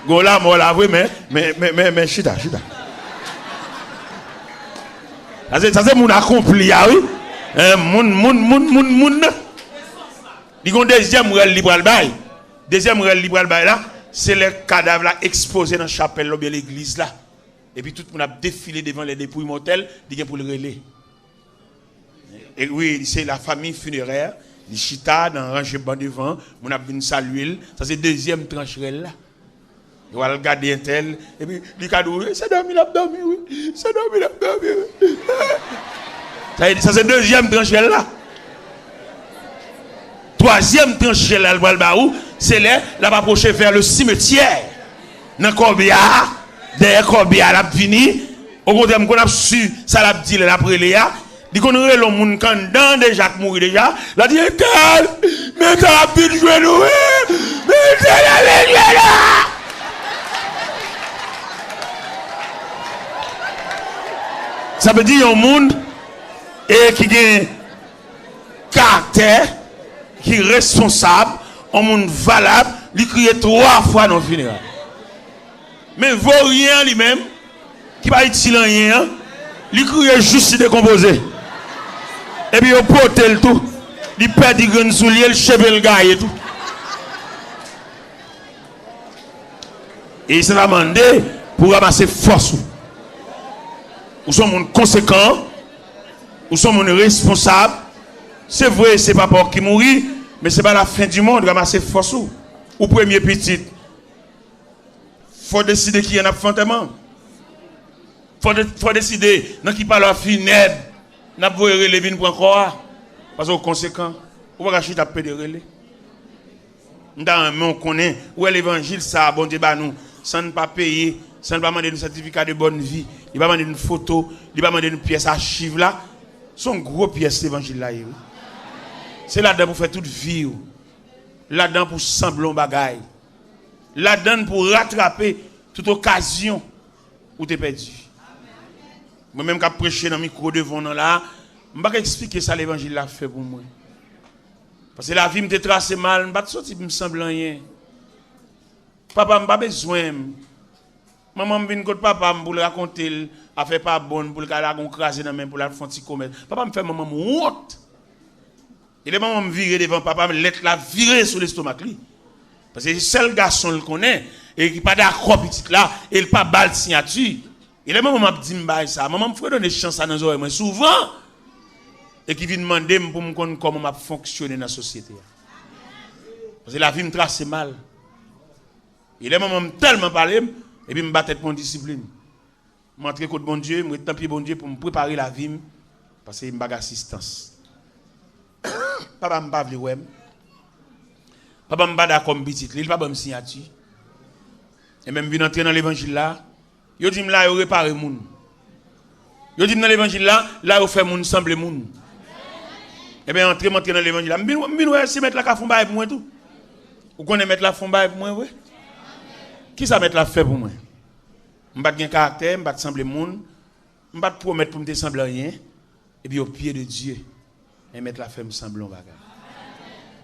A: Go là moi là oui mais chita. Ça c'est mon accompli oui. Mon il y a un deuxième rel libre bail. Deuxième rel libre bail là, c'est les cadavres là exposés dans la chapelle ou bien l'église là. Et puis tout le monde a défilé devant les dépouilles mortelles, il y a pour le relais. Et oui, c'est la famille funéraire, les chita dans rangé ban devant, on a venu saluer, ça c'est deuxième tranche là. Il va regarder un tel, et puis il cadeau, c'est dormi l'abdomen, oui, c'est dormi l'abdomen, oui. Ça c'est deuxième tranche là. Troisième tranche là, c'est là, la va approcher vers le cimetière. Dans Corbia, derrière Corbia, la fini, au contraire, on a su, ça l'a dit, la préléa. Il connaît le monde quand dans déjà mourir déjà. La dit mais t'as pu jouer nous. Mais t'as jouer là. Ça veut dire un monde et qui a caractère, qui est responsable, un monde valable, il crie 3 fois dans le funérail. Mais il ne vaut rien lui-même, qui va utile rien, il crie juste décomposé. Et puis, il porte le tout. Il perd des graines sous le cheveu le gars et tout. Et il s'est demandé pour ramasser force. Ou sont mon conséquent, ou sont mon responsable. C'est vrai, c'est pas pour qui mourit, mais c'est pas la fin du monde, ramasser force. Ou premier petit. Faut décider qui en a fantôme. Faut décider dans qui parle funèbre. N'a pas relevé pour encore parce que conséquent on va acheter taper de relais on connaît où est l'évangile ça bon Dieu ba nous sans ne pas payer sans ne pas demander un certificat de bonne vie il va demander une photo il va demander une pièce archive là son gros pièce l'évangile là c'est là-dedans pour faire toute vie là-dedans pour sembler bagaille là-dedans pour rattraper toute occasion où tu es perdu. Moi-même qui ai prêché dans le micro devant nous là, je ne vais pas expliquer ça l'évangile l'a fait pour moi. Parce que la vie me tracée mal, je ne vais pas sortir me semble rien. Papa, je n'ai pas besoin. Maman me vient contre papa pour le raconter. a fait pas bon pour le cas là, on crase dans main pour la faire un petit commerce. Papa me fait maman honte. Et les mamans me virer devant papa, me laisse la virer sur l'estomac lui. Parce que c'est le seul garçon le connaît et qui pas d'accord petit là, et il pas balle signature. Et les mamans m'a dit ça, maman me fait donner chance à nos oreilles moi souvent et qui vient demander pour me connaître comment m'a fonctionner dans la société. Parce que la vie me trace mal. Et les mamans me tellement parlé et puis me battre pour discipline. M'entrer contre bon Dieu, me tant pis bon Dieu pour me préparer la vie parce que me bag assistance. Papa me pas vle ouais. Papa me pas d'accord comme petit, il pas bon signature. Et même vient entrer dans l'évangile là, yo dit là yo réparer moun. Yo dit dans l'évangile là, yo fait moun semble moun. Et bien entrer dans l'évangile là, m'bin ouais si mettre la ka fond bail pour moi tout. Ou connaît mettre la fond bail pour moi ouais. Qui ça mettre la fait pour moi? M'pas gen caractère, m'pas semble moun, m'pas promettre pour me sembler rien et puis au pied de Dieu et mettre la fait me semble un bagage.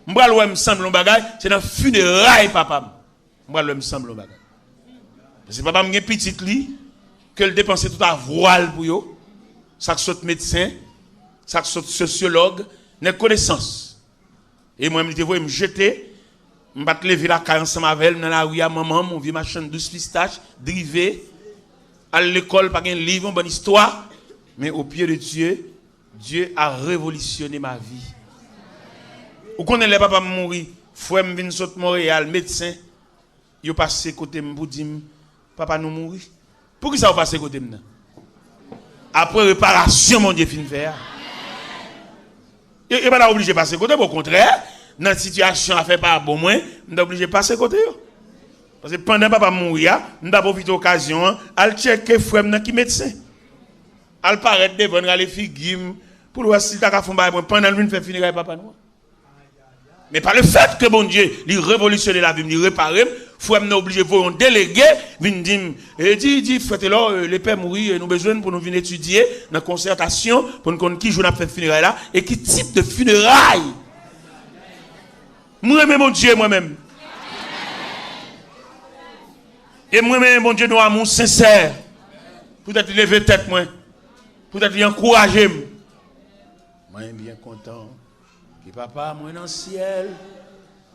A: M'pas le me semble un bagage, c'est dans funérailles papa. M'pas le me semble un bagage. Parce que papa m'gen petite li que le dépenser tout à voile pour yo, ça saute médecin, ça saute sociologue, n'a connaissance. Et moi me dit vous me jeter je vais lever la caille ensemble avec elle dans la rue à maman, mon vieux machin 12 pistaches, drivé, à l'école, pas un livre, une bonne histoire. Mais au pied de Dieu, Dieu a révolutionné ma vie. Ou qu'on est les papa mourir, frère me vient sauter Montréal, médecin, il passé côté me pour dire papa nous mourir. Pour qui ça va passer côté me? Après réparation mon Dieu fin faire. Et pas obligé de passer côté, au contraire. Dans la situation à faire pas bon moins, on est obligé de passer côté. Parce que pendant papa mourir, on a profité de l'occasion, à checker frère qui médecin. À paraître devant les filles pour voir si t'as fait un pendant lui fait finir papa nous. Mais par le fait que bon Dieu, il révolutionne la vie, il répare, frère nous obligé de déléguer, vinn dit faites là les pères mourir, nous besoin pour nous venir étudier dans concertation pour nous connaître qui jour n'a fait funérailles là et qui type de funérailles. Moi-même, mon Dieu, moi-même. Et moi-même, mon Dieu, nous amour sincère. Peut-être lever tête, moi. Peut-être encourager. Moi, bien content. Que papa, moi, dans le ciel,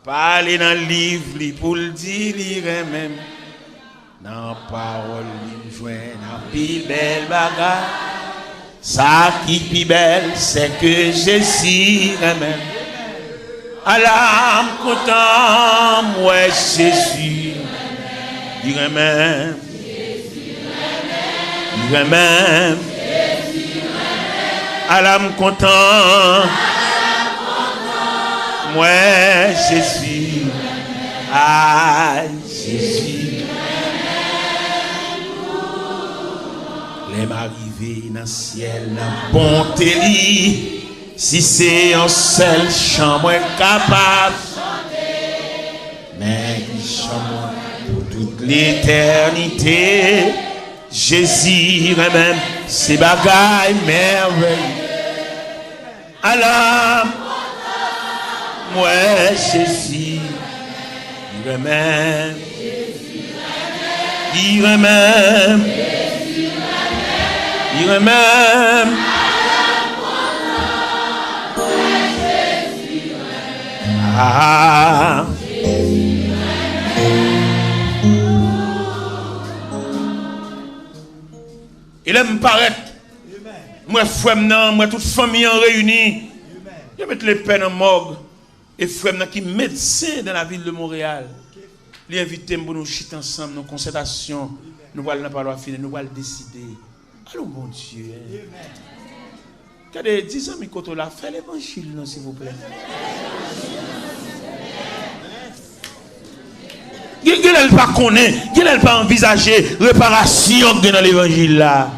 A: parler dans le livre, pour le dire, même. Dans la parole, il joint dans pile belle bagarre. Ça qui est belle, c'est que Jésus, même. À l'âme content, moi Jésus, dirais même, dirais même, à l'âme content, moi Jésus, ah Jésus, les m'arriver dans le ciel, dans bonté lit. Si c'est un seul chant moins capable, mais qui chante pour toute l'éternité, Jésus même ses bagailles merveilleux. Alors, moi Jésus, il même, il même, il même. Ah. Il aime paraître. Moi, frère, moi, toute famille en réunie. Je mets les peines en morgue. Et frère, qui est médecin dans la ville de Montréal. Il invite pour nous chiter ensemble, nos concertations. Nous allons la parole finir, nous allons décider. Allô, mon Dieu. Regardez, 10 ans, mais quand on a fait l'évangile, s'il vous plaît. Qui n'a pas connaît, qui n'a pas envisagé réparation dans l'évangile là.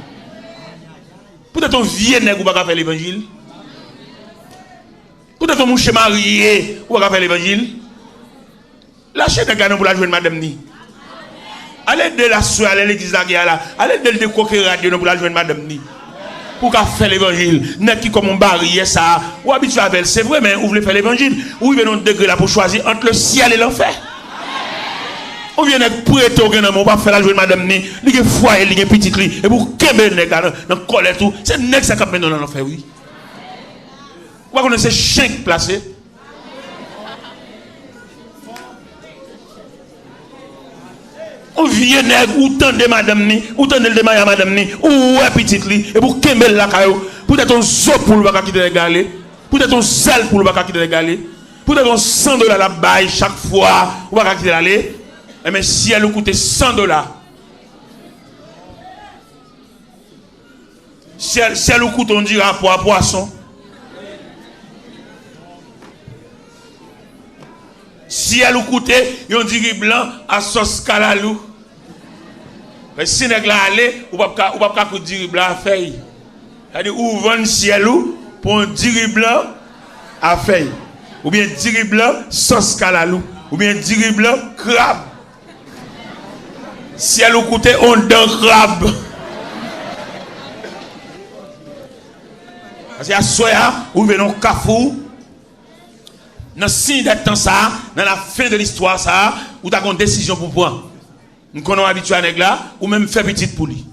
A: Peut-être un vieux nègre ou pas faire l'évangile. Peut-être un mouche marié ou pas faire l'évangile. Lâchez des gars pour la joindre madame ni. Allez de la soeur, allez l'église là, allez de le coquer radio pour la joindre madame ni. Pour qu'à faire l'évangile, n'est qui comme on barrière ça, ou habitué avec c'est vrai mais vous voulez faire l'évangile, ou il veut un degré là pour choisir entre le ciel et l'enfer. On vient de prêter au gouvernement, on va faire la journée madame ni, il y a foyer, il y a petit li, et pour qu'aimer les gars dans colère tout, c'est nèg ça cap maintenant dans l'enfer oui. Vous connaissez chien placé. On vient nèg ou tande madame ni, ou tande le démaya madame ni, ou ouais petit li, et pour qu'aimer la caillou, peut-être on zo pour le pas quitter les galets, peut-être on sel pour le pas quitter les galets, peut-être on $100 la baille chaque fois, ou pas quitter l'aller. Mais si elle coûte $100, si elle coûte, on dira pour un poisson. Si elle coûte, on dirait blanc à sauce calalou. Mais si elle est allée, ou pas dire blanc à feuille. C'est-à-dire, ou vendre ciel pour un diri blanc à feuille. Ou bien diri blanc sauce calalou. Ou bien diri blanc crabe. Si elle coûte, on donne crabe. Parce qu'à soya, ou venons cafou. Dans le signe d'être ça, dans la fin de l'histoire, ça, ou t'as une décision pour prendre. Nous connaissons habitué à là, ou même faire petite pour lui.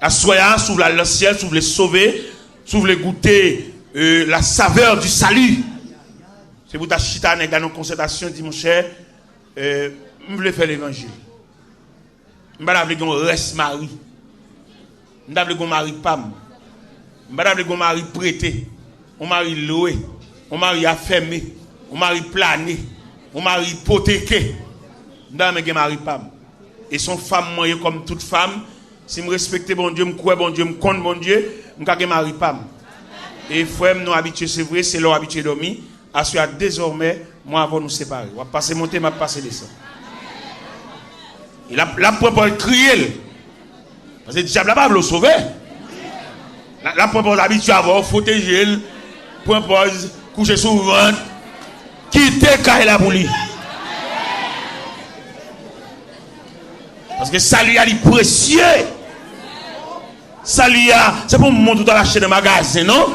A: À soya, si vous voulez le ciel, si vous voulez sauver, si vous voulez goûter la saveur du salut. C'est pour ta chita dans nos concertations, dit mon cher, je voulais faire l'évangile. Je ne veux pas reste mari. Je ne veux pas mari pam. Je ne veux pas mari prêté. On mari loué. On mari affermé. On mari plané. On mari hypothéqué. Je ne veux pas mari pam. Et son femme, moi, comme toute femme, si je respecte bon Dieu, je crois bon Dieu, je compte bon Dieu, je ne veux pas mari pam. Et frère, nous habitués, c'est vrai, c'est leur habitué dormir. Assure désormais, moi, avant nous séparer. On va passer monter, on va passer descendre. Et la propre crier. Parce que le diable n'a pas le sauver. La propre habitude à avoir, protéger, propose, coucher sur le ventre, quitter quand la pour lui. Parce que ça lui a dit précieux. Ça lui a, c'est pour vous montrer dans la chaîne de magasin, non?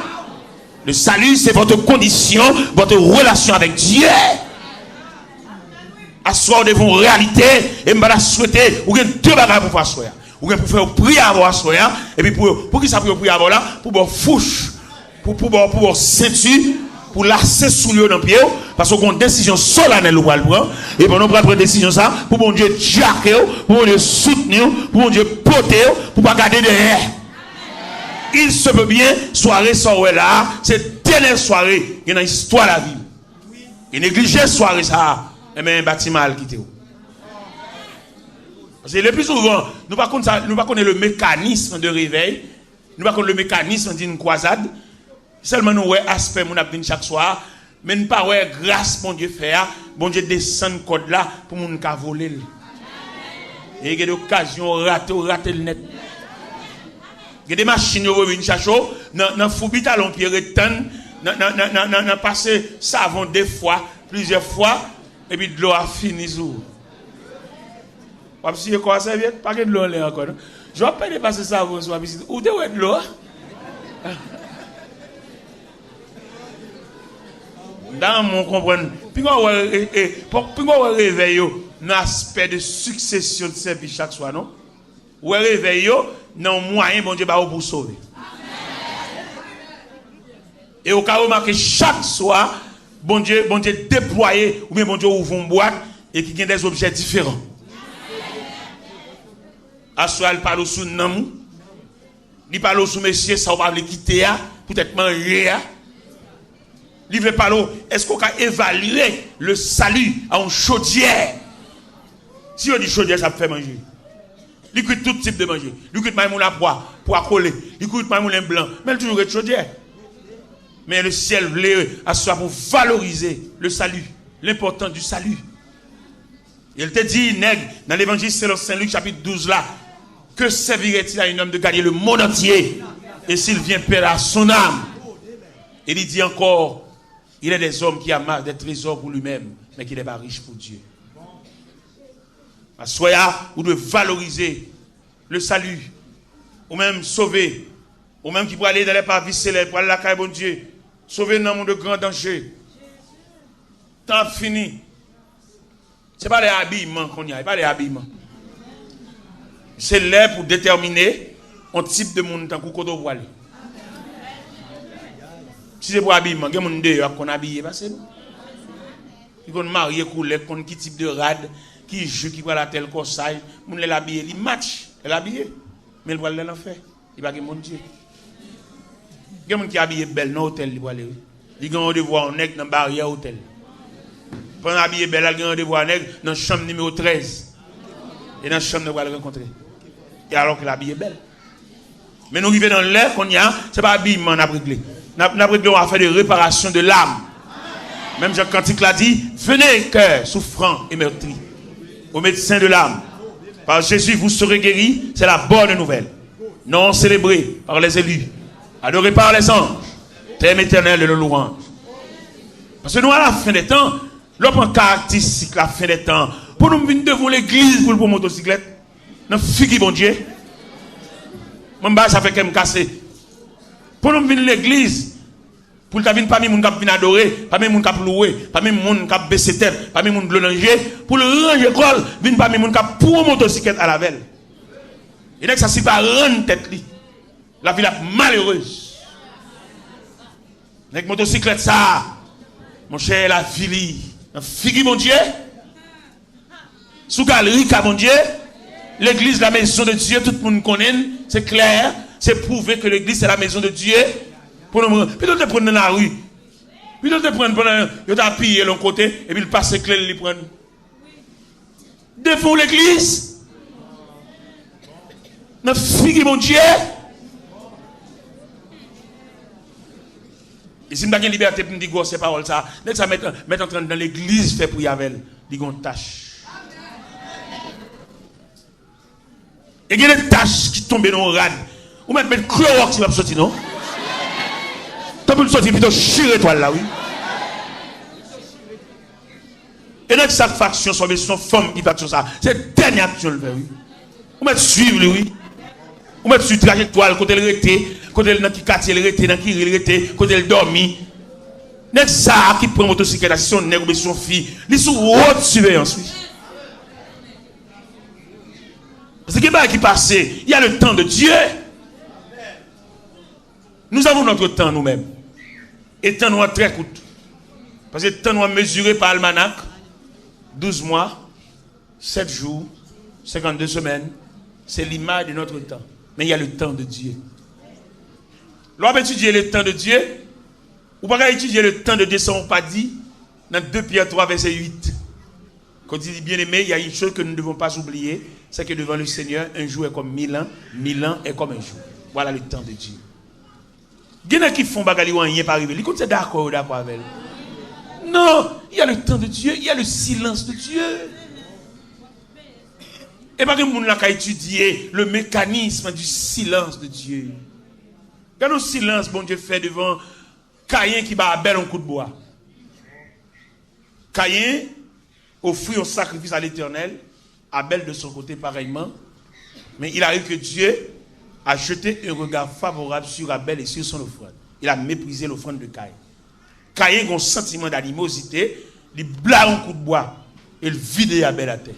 A: Le salut, c'est votre condition, votre relation avec Dieu. Asseoir devant réalité et me la souhaiter ou bien deux bagages pour faire soya ou bien pour faire prier avant soya et puis pour qui ça pour prier avant là pour bon fouche pour ceinture pour lasser sous le dans pied parce qu'on a une décision solennelle ou va le prendre et pour nous prendre une décision ça pour bon Dieu jacker pour bon Dieu soutenir pour bon Dieu porter pour pas garder derrière. Il se peut bien soirée soirée là c'est dernière soirée il y a une histoire de la vie et négliger soirée ça. Et bien, un bâtiment à quitter. Parce que le plus souvent, nous ne connaissons pas le mécanisme de réveil, nous ne connaissons pas le mécanisme d'une croisade. Seulement, nous voyons aspect mon abdin chaque soir, mais nous ne voyons pas grâce, mon Dieu, faire, bon Dieu, descendre le code là pour nous voler. Et il y a des occasions rater le net. Il y a des machines qui reviennent chercher, dans le foubit à l'empire, dans passé savon des fois, plusieurs fois. Et puis de l'eau a fini sous. Pas si je crois serviette, pas que de l'eau là encore. Je vais pas dépasser ça avant soit visite. Où de l'eau? Dans mon comprendre. Puis on réveille un aspect de succession de service chaque soir, non? Ou réveille non moyen bon Dieu pour sauver. Et au cas où marqué chaque soir bon Dieu déployé, ou bien bon Dieu ouvre une boîte et qui a des objets différents. Assoir, il parle sous Namou, il parle sous monsieur, ça va le quitter, peut-être manger. Il veut parler, est-ce qu'on peut évaluer le salut à une chaudière? Si on dit chaudière, ça peut faire manger. Il coûte tout type de manger. Il coûte maïmoun à boire, pour accoler. Il coûte maïmoun blanc, mais il toujours être chaudière. Mais le ciel voulait asseoir pour valoriser le salut, l'importance du salut. Il te dit, nègre, dans l'évangile selon Saint Luc, chapitre 12, là, que servirait-il à un homme de gagner le monde entier et s'il vient perdre son âme? Et il dit encore, il est des hommes qui amassent des trésors pour lui-même, mais qui n'est pas riche pour Dieu. Soyez, vous devez valoriser le salut, ou même sauver, ou même qui peut aller dans les parvis célèbres, pour aller à la caille, bon Dieu. Sauver dans le monde de grand danger. Temps fini. Ce n'est pas les habillements qu'on y a, pas les habillements. C'est là pour déterminer un type de monde tant qu'on doit aller. Si c'est pour habillement, il y a des gens qui sont habillés, c'est bon. Ils sont mariés, qui type de rade, qui joue, qui voit la telle corsaille, ils les habillés, ils matchent, ils habillés. Mais ils voient l'enfer, ils ne voient pas mon Dieu. Il y a des gens qui sont habillés belle dans l'hôtel, ils voient les. Ils ont devoir un nègre dans la barrière hôtel. Pendant habillé belle, ils ont devoir un nègre dans la chambre numéro 13. Et dans la chambre, nous allons le rencontrer. Et alors que l'habillé belle. Mais nous vivons dans l'air qu'on y a, ce n'est pas habillement qu'on a réglé. Nous avons réglé, on a fait des réparations de l'âme. Même Jacques Cantique l'a dit, venez cœur souffrant et meurtri, au médecin de l'âme. Par Jésus, vous serez guéris, c'est la bonne nouvelle. Non célébrée par les élus, adorée par les anges, thème éternel de la louange. Parce que nous, à la fin des temps, l'homme caractéristique, la fin des temps, pour nous venir devant l'église pour le motocyclette, nous figu bon Dieu. Mon ça fait qu'elle me casse. Pour nous venir l'église, pour ne venir pas mes gens qui viennent adorer, pas mes gens qui louer, pas mes gens qui baisser tête, pas mes gens qui langer, pour le ranger l'école, venir pas mes gens qui pour motocyclette à la veille. Et donc ça c'est pas rendre tête li. La vie est malheureuse. Avec motocyclette ça, mon cher la vie, figu mon Dieu. Sous galerie mon Dieu. L'église, la maison de Dieu, tout le monde connaît, c'est clair, c'est prouvé que l'église c'est la maison de Dieu. Puis d'autres te prennent dans la rue. Puis d'autres te prennent pendant, ils t'ont pillé l'un côté, et puis ils passent clé, ils prennent. Devant l'église, notre fille, mon Dieu. Et si nous avons une liberté pour nous dire ces paroles, ça, dès que ça met en train dans l'église, fait pour Yavel, ils ont une tâche. Et il y a des taches qui tombent dans le rad. Ou même mettre Clorox qui va sortir, non? Tu peux sortir plutôt chier toi là, oui. Et notre satisfaction, son femme qui fait ça. C'est dernière action, oui. Ou mettre suivre, oui. Ou mettre sur trajectoire, côté le rété, côté dans qui quartier le rété, dans qui il rété, côté le dormi. N'est-ce ça qui prend motocyclette, si son nègre ou son fille, il est sous haute surveillance, oui. Parce que qui passe, il y a le temps de Dieu. Nous avons notre temps nous-mêmes. Et le temps nous est très court. Parce que le temps nous est mesuré par almanach. 12 mois, 7 jours, 52 semaines. C'est l'image de notre temps. Mais il y a le temps de Dieu. Lorsqu'on étudie le temps de Dieu, ou pas étudier le temps de Dieu, ça on pas dit dans 2 Pierre 3, verset 8. Quand il dit bien aimé, il y a une chose que nous ne devons pas oublier, c'est que devant le Seigneur, un jour est comme 1000 ans est comme un jour. Voilà le temps de Dieu. Il y en a qui font bagarre, ils n'y sont pas arrivé. Ils sont d'accord avec. Non, il y a le temps de Dieu, il y a le silence de Dieu. Et pas que nous avons étudié le mécanisme du silence de Dieu. Quand le silence, bon Dieu fait devant Caïn qui bat Abel un coup de bois. Caïn offrit un sacrifice à l'Éternel, Abel de son côté pareillement, mais il arrive que Dieu a jeté un regard favorable sur Abel et sur son offrande. Il a méprisé l'offrande de Caïn. Caïn a un sentiment d'animosité, il blâme un coup de bois et il vide Abel à terre.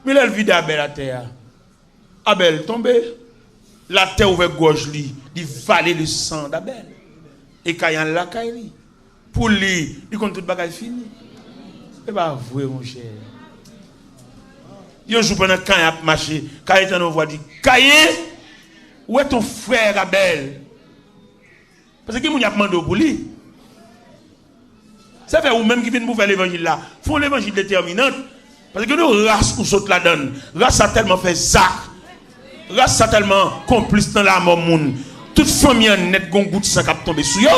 A: Mais là, il vide Abel à terre. Abel tombé, la terre ouverte gorge lui, il valait le sang d'Abel. Et Caïn l'a Caïn. Pour lui, il compte tout le bagage fini. C'est pas vrai, mon cher. Il joue pendant Caïn a marché. Caïn est en voie dit Caïn, où est ton frère Abel? Parce que qui m'a demandé pour lui? Ça fait ou même qui vient pour faire l'évangile là. Font l'évangile déterminante. Parce que nous, race ou saute la donne. Race a tellement fait Zach. Race a tellement complice dans la mort monde. Toute famille en net gon goût de sang qui tomber sur yo.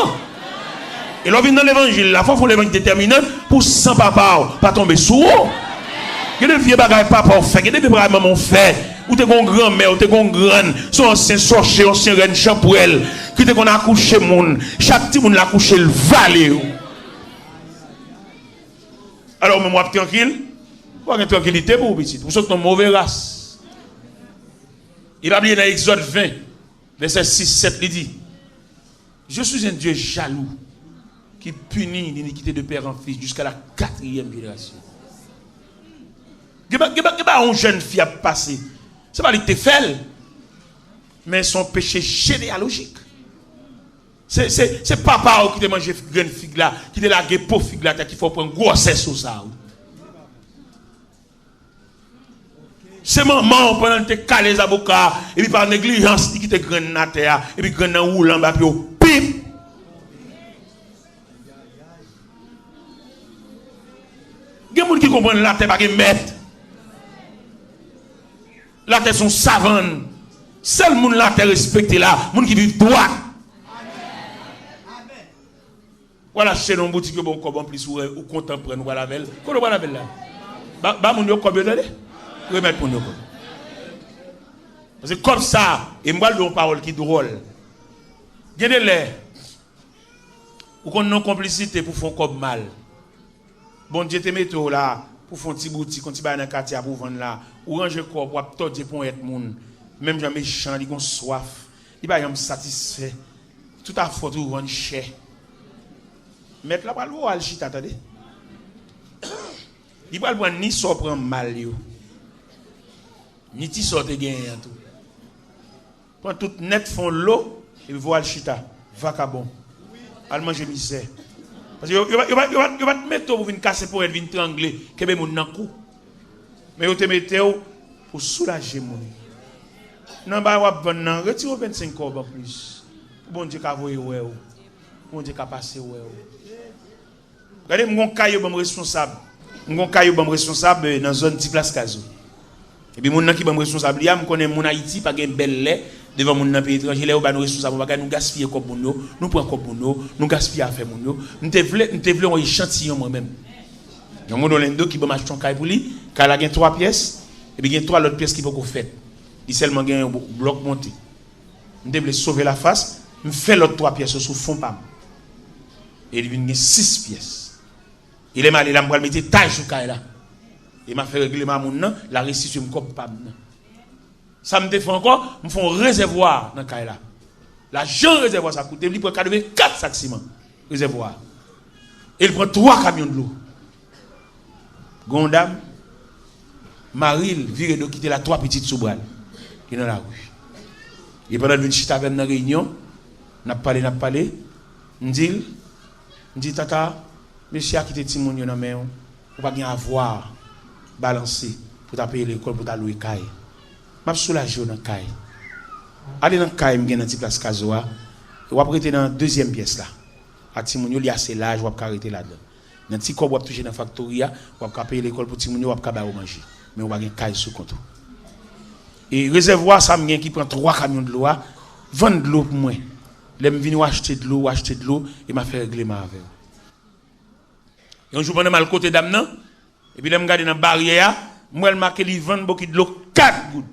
A: Et là, dans l'évangile, là, il faut faire l'évangile déterminant pour sans papa pas tomber sous eux. Que de vieux bagages papa fait, que de vieux bagages maman fait, ou t'es gon grand-mère, ou t'es gon grande, son ancien sorcier, ancien reine champouelle, qui t'es qu'on a accouché moun, chaque petit moun l'a accouché le valet. Alors, moi, tranquille, pour avoir tranquillité pour vous, petit, vous êtes une mauvaise race. Il a bien dans Exode 20, verset 6-7, il dit, je suis un Dieu jaloux, qui punit l'iniquité de père en fils jusqu'à la 4e génération. Il y a une jeune fille à passer. Ce n'est pas lui qui te fait, mais son péché généalogique. C'est papa qui te mange une figue là, qui te lage pauvre figue là, qu'il faut prendre grossesse sur ça. C'est maman pendant que tu calé les avocats, et puis par négligence, qui te graine dans terre, et puis graine dans roulant, et puis pip. Il y a des gens qui comprennent la terre, pas de maître. La terre sont savantes. Seul monde la terre respecté là, monde qui vit droit. Voilà, chez nos boutiques, bon, comme plus ou contemporain, nous voilà belle. Qu'on voit la belle là. Bah, mon yo, combien d'années? Remettre mon yo. Parce que comme ça, et moi, j'ai une parole qui est drôle. Gardez-les. Ou qu'on a une complicité pour faire comme mal. Bon Dieu te mette là, pour faire un petit boutique, quand tu vas dans le quartier pour vendre là. Ou ranger corps pour tordre pour être monde. Même j'ai méchant, ils ont soif. Ils sont satisfaits. Tout à fait, tout vendre cher. Mettre là, pas le voir, chita, attendez. Il va le ni so prend mal yo. Ni ti sorte gain tout. Quand tout net font l'eau et voir le chita, vacabon. Al manger misère. Parce que yo va te mettre pour venir casser pour être venir trangler, que be moun nan kou. Mais yo te mette pour soulager moun. Non ba wap vendre nan, retire 25 cob en plus. Bon Dieu ka voyer ouais. Bon Dieu ka passer ouais. Regardez, mon caillou bon responsable. Mon caillou bon responsable dans zone petit place Kazo. Et puis mon nan qui bon responsable, ya me connaît mon Haïti pas gen belle lait devant mon nan pays étranger, là ou ba nous responsable, pas nous gaspiller comme moun nous prend comme moun nous gaspiller affaire moun yo. Nous te vle un échantillon moi même. Donc mon lendo qui bon marche ton caillou pour lui, car la gen 3 pièces et puis gen 3 autres pièces qui pas ko fait. Il seulement gen un bloc monté. Nous devons sauver la face, me fait l'autre 3 pièces sous fond pam. Et il vient 6 pièces. Il est mal, il a mis des tailles sur le là. Il m'a fait régler ma moun, la restitution comme pas. Ça me défend encore, me font un réservoir dans le là. L'argent réservoir, ça coûte, il prend 4 sacs ciment. Réservoir. Et il prend 3 camions de l'eau. Gondam, Maril, vire de quitter la 3 petites sous-bras. Qui est dans la rue. Et pendant que je suis avec une réunion, n'a parlé, on dit tata, monsieur a quitté Timoun dans main, ou pas bien avoir balancé pour payer l'école pour ta louer caille. M'a soulagé dans caille. Allez dans caille, me dans petite place Kazoa, ou après dans deuxième pièce là. À Timoun il y a assez large, ou pas arrêter là-dedans. Dans petit corps ou toucher dans factoria, ou pas payer l'école pour Timoun ou pas manger. Mais on va gagner caille sous compte. Et réservoir ça me qui prend 3 camions de l'eau, vendre de l'eau pour moi. L'aime venir acheter de l'eau et m'a fait régler ma avec. Et on joue pendant mal côté d'amnan et puis l'aime garder dans barrière, moi elle marque li vendre beaucoup de l'eau 4 gouttes.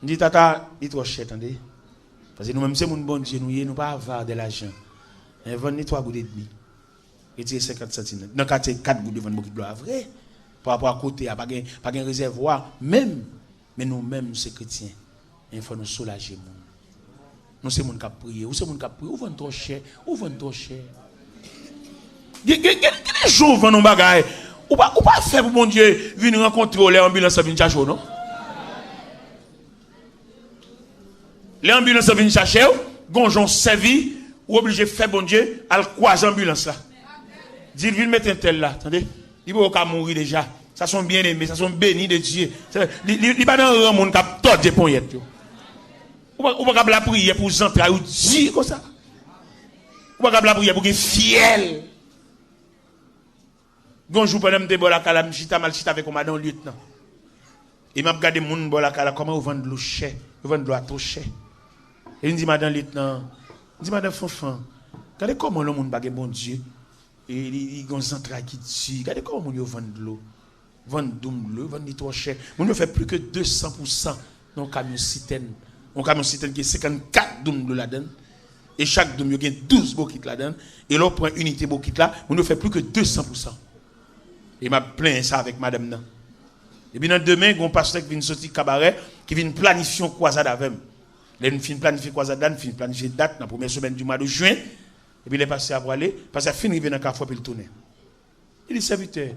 A: On dit tata, il trop cher attendez. Parce que nous même c'est mon bon Dieu nous pas avoir de l'argent. Et vendre 3 gouttes et demi. Retirer 50 centimes. Dans 4 gouttes de vendre beaucoup de l'eau vrai. Par rapport à côté pas un réservoir même mais nous mêmes c'est chrétiens. Il faut nous soulager. Nous c'est moun qui prier, ou c'est moun qui prier, ou vend trop cher, ou vend trop cher. Quel jour vend nos bagages, ou pas faire pour mon Dieu venir rencontrer l'ambulance venir chercher non? L'ambulance venir chercher, gonjon servi, ou obligé faire bon Dieu à croiser l'ambulance là. Dit viens mettre un tel là, attendez. Il va pas mourir déjà. Ça sont bien aimés, ça sont bénis de Dieu. Il pas dans un monde qui a tort de poignettes. Ou pas la prière pour entrer ou dire comme ça. Ou pas la prière pour qu'il fiel. Bonjour pendant me débola kala m'chita mal chita avec madame lieutenant. Et m'a regardé moun bola kala comment on vend de l'eau cher, on vend de l'eau à trop cher. Et il dit madame lieutenant, il dit madame Fonfan, regardez comment le monde bagay bon Dieu. Et il gon central qui dit, regardez comment moun yo vend de l'eau. Vend de l'eau, vend de trop cher. Moun yo fait plus que 200% dans camion citerne. On camion citerne qui est 54 doum de là-dedans. Et chaque doum, il y a 12 bokit là-dedans. Et là, on prend unité bokit là, on ne fait plus que 200%. Et m'a plaint ça avec madame nan. Et puis, dans demain, il y a un pasteur qui vient sortir cabaret, qui vient planifier une croisade avec moi. Il vient planifier une croisade, il vient planifier une date, dans la première semaine du mois de juin. Et puis, il est passé à aller, parce qu'il finit dans le carrefour et il tourne. Il dit, serviteur,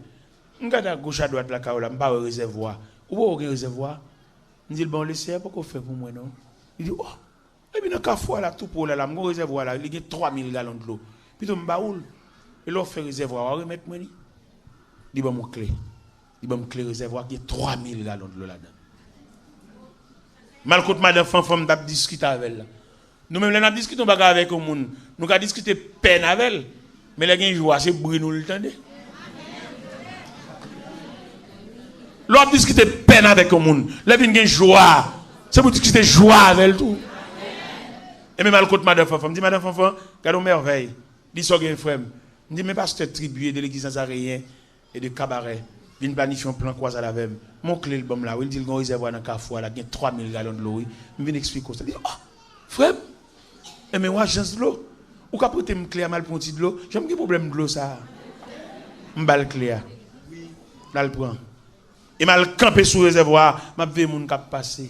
A: Je regarde à gauche à droite la caola, je pas un réservoir. Où est un réservoir? Je dis bon laissez pas qu'on fait pour moi non. Il dit oh et puis dans Carrefour là tout pour là, mon réservoir là, il y a 3000 gallons de l'eau. Puis je me baoule. Et là fait réservoir, on remettre moi ni. Il bon mon clé. Il bon clé réservoir qui a 3000 gallons de l'eau là-dedans. Mal contre madame femme d'ap discuter avec elle. Nous même là discuter bagarre avec au monde. Nous ca discuter peine avec elle. Mais les gens joie c'est bruit nous le tendez. L'on discuter peine avec au monde. Les gens joie. C'est pour discuter joie avec elle tout. Et même mal contre madame femme dit madame femme, regarde merveille. Dit so gen frère. Dit mais pasteur tribué de l'église Nazaréen et de cabaret. Vin planifier un plan croise à la vem. Mon clé le bon là, il dit le réservoir dans Carrefour là, il y a 3000 gallons de l'eau. Je viens expliquer ça. Il dit "Oh, frère, mais moi agence de l'eau. Ou ka prêter me clé à mal pour de l'eau. J'ai un problème de l'eau ça. M'bal clé. Là le prend. Et mal camper sous réservoir, m'a vu moun k'ap passer.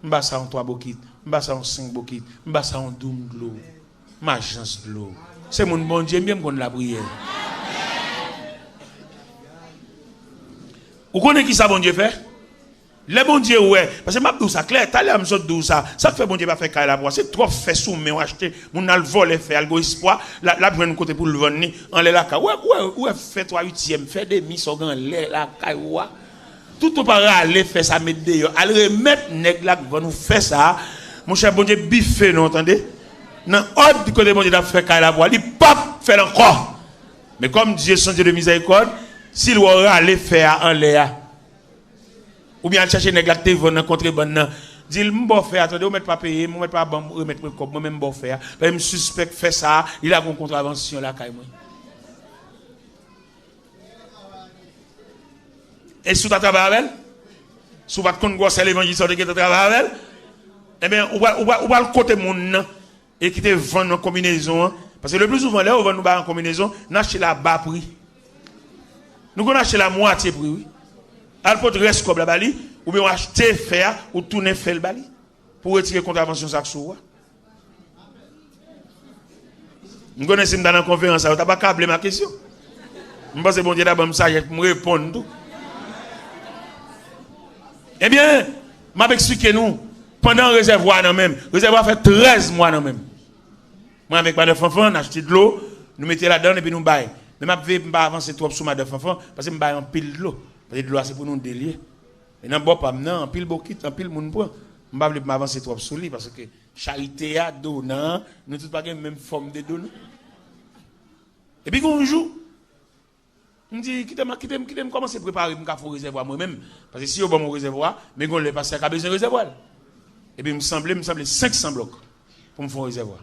A: M'ba ça en 3 bokit, m'ba ça en 5 bokit, m'ba ça en 12 de l'eau. Ma agence de l'eau. C'est mon bon Dieu bien qu'on la prière. Vous connaissez qui ça bon Dieu fait? Le bon Dieu ouais, parce que m'a dit ça clair, t'allais me sortir ça. Ça fait bon Dieu pas faire caille la voix, c'est trop fait sous mais on acheter, mon al voler fait algo espoir, la prendre côté pour le vendre en la ka. Ouais fait 3/8e, fait des mis au grand la caille wa. Tout au para aller faire ça mettre dehors, aller remettre nèg là va nous faire ça. Mon cher bon Dieu biffé non entendez? Dans ordre du côté bon Dieu d'a faire caille la voix, il pas faire encore. Mais comme Dieu son Dieu de miséricorde, s'il aura aller faire en l'air ou bien chercher nèg la te vendre contre bonne dit m'bo faire attendez on met pas payer on met pas bon remettre comme moi même bon faire me suspect fait ça il a une contravention là kay moi et sous ta travail avec sous votre compte gros l'évangile sorte que travail avec eh bien on va le côté monde et qui te vendre en combinaison parce que le plus souvent là on va nous ba en combinaison n'acheter la bas prix. Nous allons acheter la moitié prix, oui. Alors, pour reste comme la bali, ou bien acheter fer, ou tourner faire le bali, pour retirer contravention ça sur. Nous connaissons dans la conférence, vous n'avez pas câblé ma question. Je pense que bon Dieu d'abord me répondre tout. Eh bien, je vais expliquer nous, pendant le réservoir, le réservoir fait 13 mois. Moi, avec ma enfant, on a acheté de l'eau, nous mettons là-dedans et puis nous baillons. Mais je ne vais pas avancer trop sur ma enfant parce que je vais en pile de l'eau. Parce que de l'eau, c'est pour nous délier. Et dans le bon pas, en pile bokit, en pile moun point. Je ne vais pas avancer trop sur lui parce que charité a donnant, nous tous pas la même forme de donnant. Et puis, quand on joue, je me dis, quittez-moi commencer à préparer pour faire un réservoir moi-même. Parce que si on a un réservoir, mais on ne pas passer à besoin de réservoir. Et puis, il me semblait 500 blocs pour me faire un réservoir.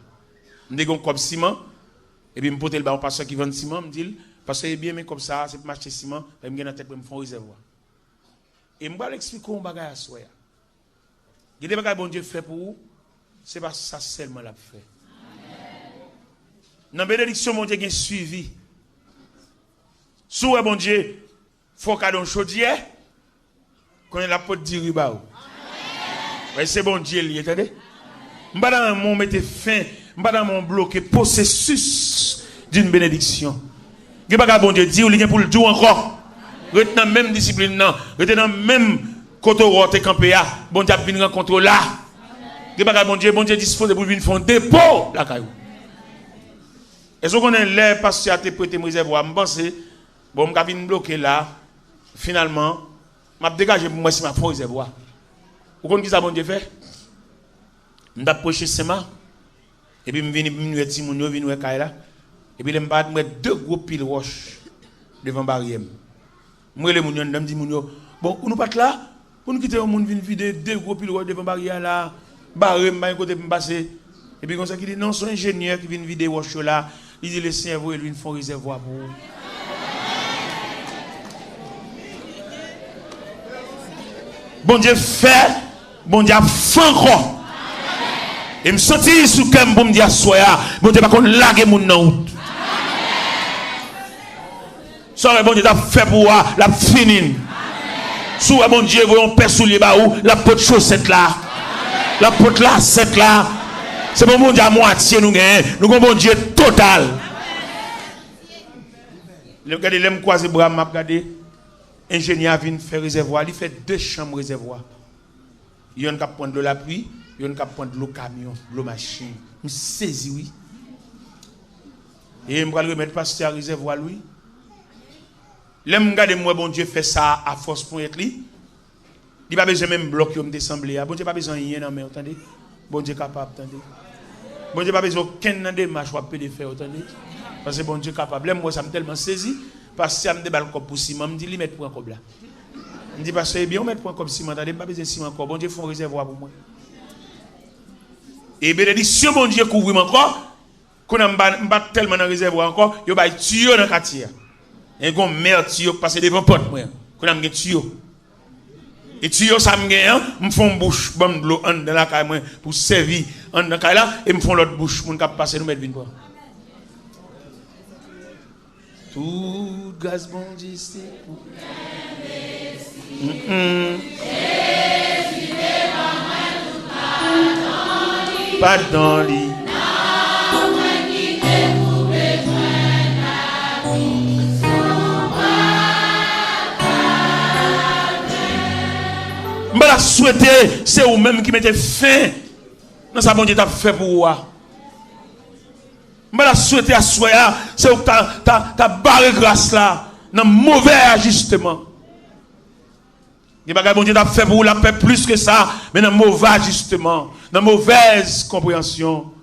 A: Je me dis, comme ciment. Et puis, je me pose le pasteur qui vend le ciment, je me dis, parce que c'est bien, mais comme ça, c'est pour m'acheter ciment, je me dis, dans tête pour me faire un réservoir. Et je vais expliquer comment je vais faire ça. Il y a des choses que bon Dieu fait pour vous, ce n'est pas ça seulement l'a fait. Dans la bénédiction, mon Dieu a suivi. Sous bon Dieu, il faut qu'il y ait un chaudière, qu'on ait la pote d'iriba. C'est bon Dieu, vous entendez? Je ne vais pas mettre fin, je ne vais pas bloquer le processus d'une bénédiction. Je ne vais pas bon Dieu dire, il pour le dire encore. Restez dans la même discipline, restez dans le même côté où vous êtes campé. Bon Dieu vient rencontrer là. Je ne vais pas bon Dieu dispose pour venir faire un dépôt là. Est-ce qu'on est là parce que tu as prêté mon réservoir? Je pense bon, je vais bloquer là. Finalement, je vais dégager pour moi si je fais un réservoir. Vous comprenez ce que bon Dieu fait? Je vais approcher Sema. Et puis je vais venir petit moun yo venir là. Et puis je vais mettre 2 gros piles roches devant barrière. Je vais les gens dit moun yo, bon, nous pas là pour nous quitter au monde venir vider 2 gros piles roches devant barrière là. Barrière m'a côté me passer. Et puis comme ça qui dit non, c'est un ingénieur qui vient vider roches là. Il dit le cerveau il vient faire un réservoir pour. Bon Dieu fait, bon Dieu fait encore. Et me sentir sous comme bon Dieu soya, bon Dieu pas qu'on lague mon nom. Ça bon Dieu t'a fait pour la fini. Sous bon Dieu voyons père soulier ba ou la pote chaussette là. La pote là cette là. C'est bon Dieu à moitié nous gagne. Nous bon Dieu total. Le regardez l'aime croiser bras m'a regardé. ingénieur vient faire réservoir, il fait 2 chambres réservoir. Il y a un qui prend de la pluie, il y a un qui prend de l'eau camion, de l'eau machine. Je saisis, oui. Et je vais le remettre pasteur à réservoir, lui. L'aime regarder moi, bon Dieu fait ça à force pour être lui. Il n'a pas besoin même bloquer me d'assemblée. Bon Dieu pas besoin de rien, mais attendez. Bon Dieu capable, attendez. Bon Dieu pas besoin qu'un démarche ou de faire, attendez. Parce que bon Dieu capable. Moi ça me tellement saisi parce que ça me déballe comme pour ciment, me dit lui mettre pour un comme là. Me dit parce que bien on met pour un comme ciment, attendez, pas besoin de ciment encore. Bon Dieu font réservoir pour moi. Et bénédiction bon Dieu couvrir encore. Qu'on a pas tellement dans réservoir encore, yo ba tuyau dans quartier. Et gon merde tuyau passer devant porte moi. Qu'on a un tuyau. Et tuyau ça me gagne, me font bouche bon de l'eau dans la caille moi pour servir en dans caille là et me font l'autre bouche pour cap passer nous mettre vin quoi. Tout gaz bon Dieu c'est pour pas dans lit. Je la souhaiter, c'est vous-même qui mettez fin dans sa bon Dieu t'a fait pour vous. Je la souhaiter à soi, c'est vous ta barre grâce là, dans mauvais ajustement. Il y a bon Dieu t'a fait pour vous, la paix plus que ça, mais dans mauvais ajustement, dans mauvaise compréhension.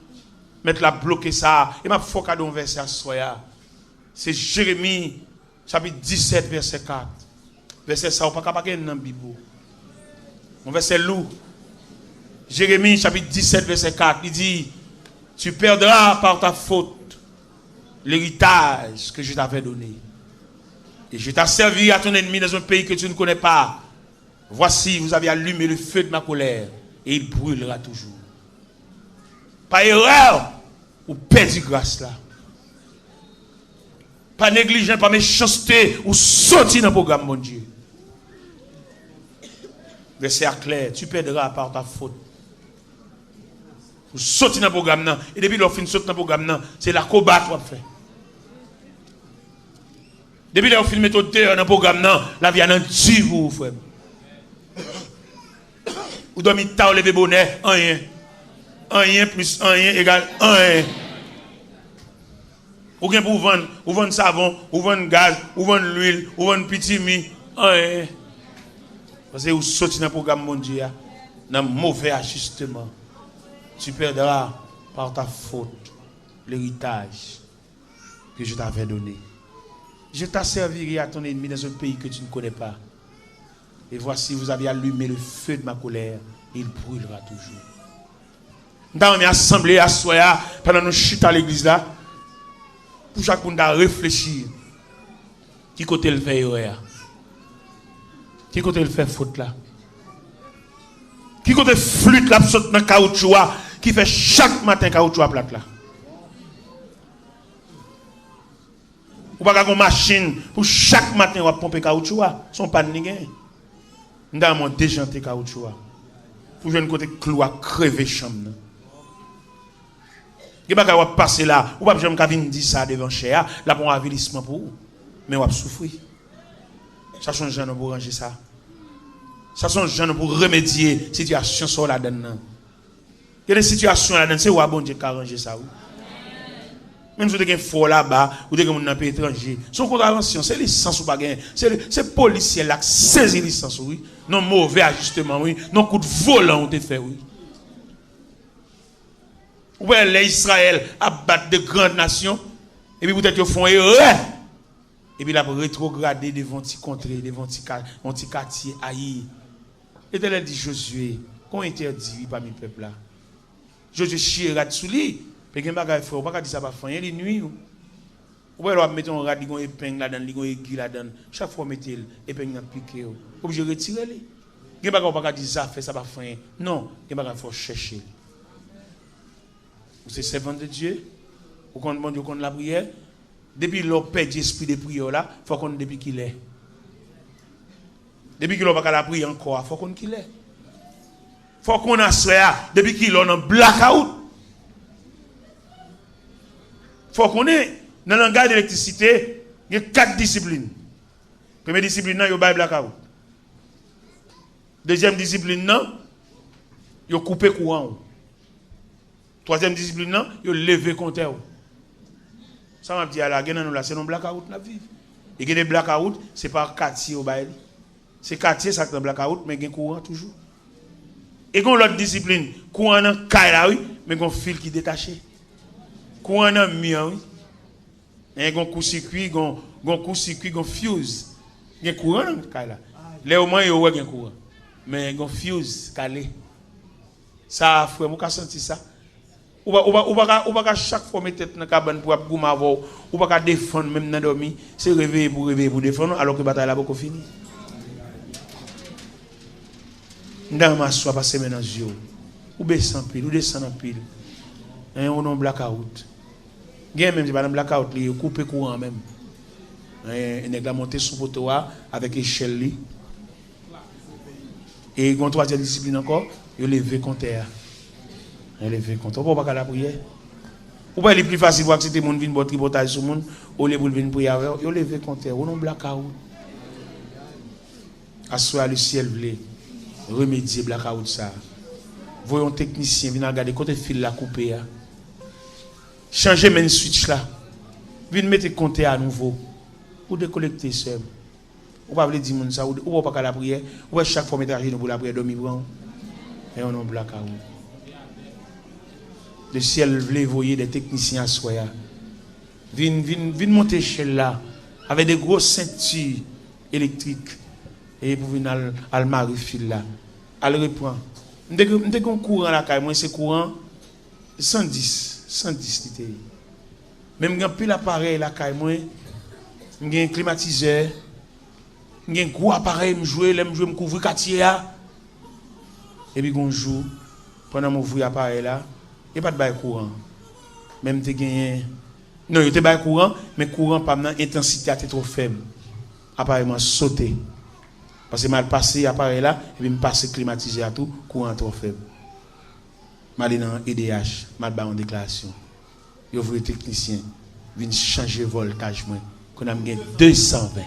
A: Mettre la bloquer ça. Et ma foi cadeau verset à soi. C'est Jérémie chapitre 17 verset 4. Verset ça, on pas capable dans la Bible. Mon verset lourd. Jérémie chapitre 17 verset 4. Il dit, tu perdras par ta faute l'héritage que je t'avais donné. Et je t'ai servi à ton ennemi dans un pays que tu ne connais pas. Voici, vous avez allumé le feu de ma colère et il brûlera toujours. Pas erreur ou perdu grâce là. Pas négligent, pas méchanceté ou sorti dans le programme, mon Dieu. Verset clair, tu perdras par ta faute. Ou sorti dans le programme, et depuis l'offre saute dans le programme, c'est la combat qu'on fait. Depuis l'offre met au dehors dans le programme, la vie en Dieu vous, frère. Ou dormir tard, lever bonnet, rien. Rien plus rien égale rien. Ou bien pour vendre savon, ou vendre gaz, ou vendre l'huile, ou vendre petit mi, rien. Parce que vous sortez dans le programme mondial, dans un mauvais ajustement, tu perdras par ta faute l'héritage que je t'avais donné. Je t'asservirai à ton ennemi dans un pays que tu ne connais pas. Et voici, vous avez allumé le feu de ma colère, et il brûlera toujours. Nous avons assemblé à soi pendant nos chutes à l'église là, pour chaque monde à réfléchir. Qui côté le fait erreur? Qui côté le fait faute là? Qui côté flûte là saute dans caoutchouc qui fait chaque matin caoutchouc à plate là? Ou pas une machine pour chaque matin on pomper caoutchouc, son pas ni gain. Nous avons déjanté caoutchouc pour jouer un côté clou à crever chambre. Il n'y a pas de passer là, ou pas de venir dire ça devant cher, là pour un avilissement pour vous. Mais on va souffrir. Ça sont les gens pour ranger ça. Ça sont les gens pour remédier situation sur la donne. Il y a des situations là-dedans, c'est où bon Dieu qui a arrangé ça. Même si vous avez un fort là-bas, ou vous avez un pays étranger, son contravention, c'est licence ou pas gagner. C'est policier là qui saisit licence, oui. Non mauvais ajustement, oui. Non coup de volant, on te fait, oui. Ouais, les Israël abattent de grandes nations, et puis peut-être qu'ils font erreur. Et puis là, pour rétrograder devant les contrées, devant les quartiers haïs. Et elle dit Josué, qu'on interdit parmi le peuple là. Josué chiera sous lui. Parce que je ne peux pas dire ça va faire les nuits. Ou alors, mettre un rad, un épingle là-dedans, un aiguille là-dedans. Chaque fois, mettez l'épingle dans le piqué. Obligé de retirer les. Je ne peux pas dire ça fait ça va faire. Non, je ne peux pas chercher. Vous êtes servant de Dieu. Vous comptez Dieu contre la prière. Depuis l'on perd l'esprit de prière là, il faut qu'on depuis qu'il est. Depuis qu'il n'a pas la prière encore, il faut qu'on qu'il est. Il faut qu'on a ça depuis qu'il est en blackout. Il faut qu'on ait dans le langage d'électricité, il y a 4 disciplines. Première discipline, il y a blackout. Deuxième discipline, il y a coupé courant. Troisième discipline, il y a levé compteur. Ça m'a dit à la gueule, c'est un blackout la vie. Et que les blackouts, c'est pas quartier au bail. C'est quartier, ça qui blackout, mais il y a courant toujours. Et quand l'autre discipline, courant dans le oui, mais il y a un fil qui est détaché. Courant dans le mur, oui. Il y a un court-circuit, il y a un court-circuit, il y a un fuse. Il y a un courant dans le là. Là, au moins, il y a un courant. Mais il y a un fuse calé. Ça, frère, vous avez senti ça? Ou pas chaque fois mettre tête dans la cabane pour goumer avoir, ou pas défendre même dans dormir, c'est réveiller pour défendre alors que la bataille là beaucoup fini. Dans ma soie passer maintenant yeux. Ou baisser en pile, ou descendre en pile. On a un blackout. Gen même c'est pas un blackout, il coupe courant même. Il est monté sur poteau avec échelle li. Et il y a une troisième discipline encore, il levé compteur. Il levé compteur. Pourquoi pas la prière? Ou pas il est plus facile pour accepter mon vin pour tripotage sur monde ou les pour venir prier avec, il levé compteur, on a un blackout. Assoir le ciel blé. Remédier blackout ça. Voyons technicien venir regarder côté fil la couper. Changer main switch là. Venir mettre compteur à nouveau. Ou décollecter seul. Ou pas dire moun ça ou pas la prière, ou chaque fois mettre argent pour la prière dormir bon. Et on a blackout. Le ciel voulait voyer des techniciens à soya. Vin monter échelle là avec des grosses ceintures électriques et pour venir al mari fil là. Al reprend. M'dé qu'on courant la caille moi c'est courant 110 litres. Même quand pile appareil la caille moi j'ai un climatiseur, j'ai un gros appareil me jouer me couvrir quartier là. Et puis on joue pendant mon ouvrir appareil là, il pas de bail courant. Même te gagné non, il te bail courant, mais courant pas maintenant intensité était trop faible. Appareil m'a sauté. Parce que mal passé appareil là et puis me passer climatiseur à tout, courant trop faible. Mal dans EDH, mal ba en déclaration. Yo voulez technicien, vinn changer voltage moi. Qu'on a gagné 220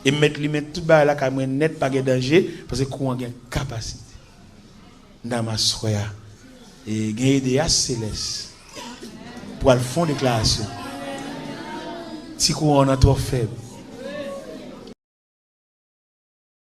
A: et mettre tout bas là quand même net pas de danger parce que courant gain capacité dans ma soya et gagner des célestes pour le fond déclaration si courant est trop faible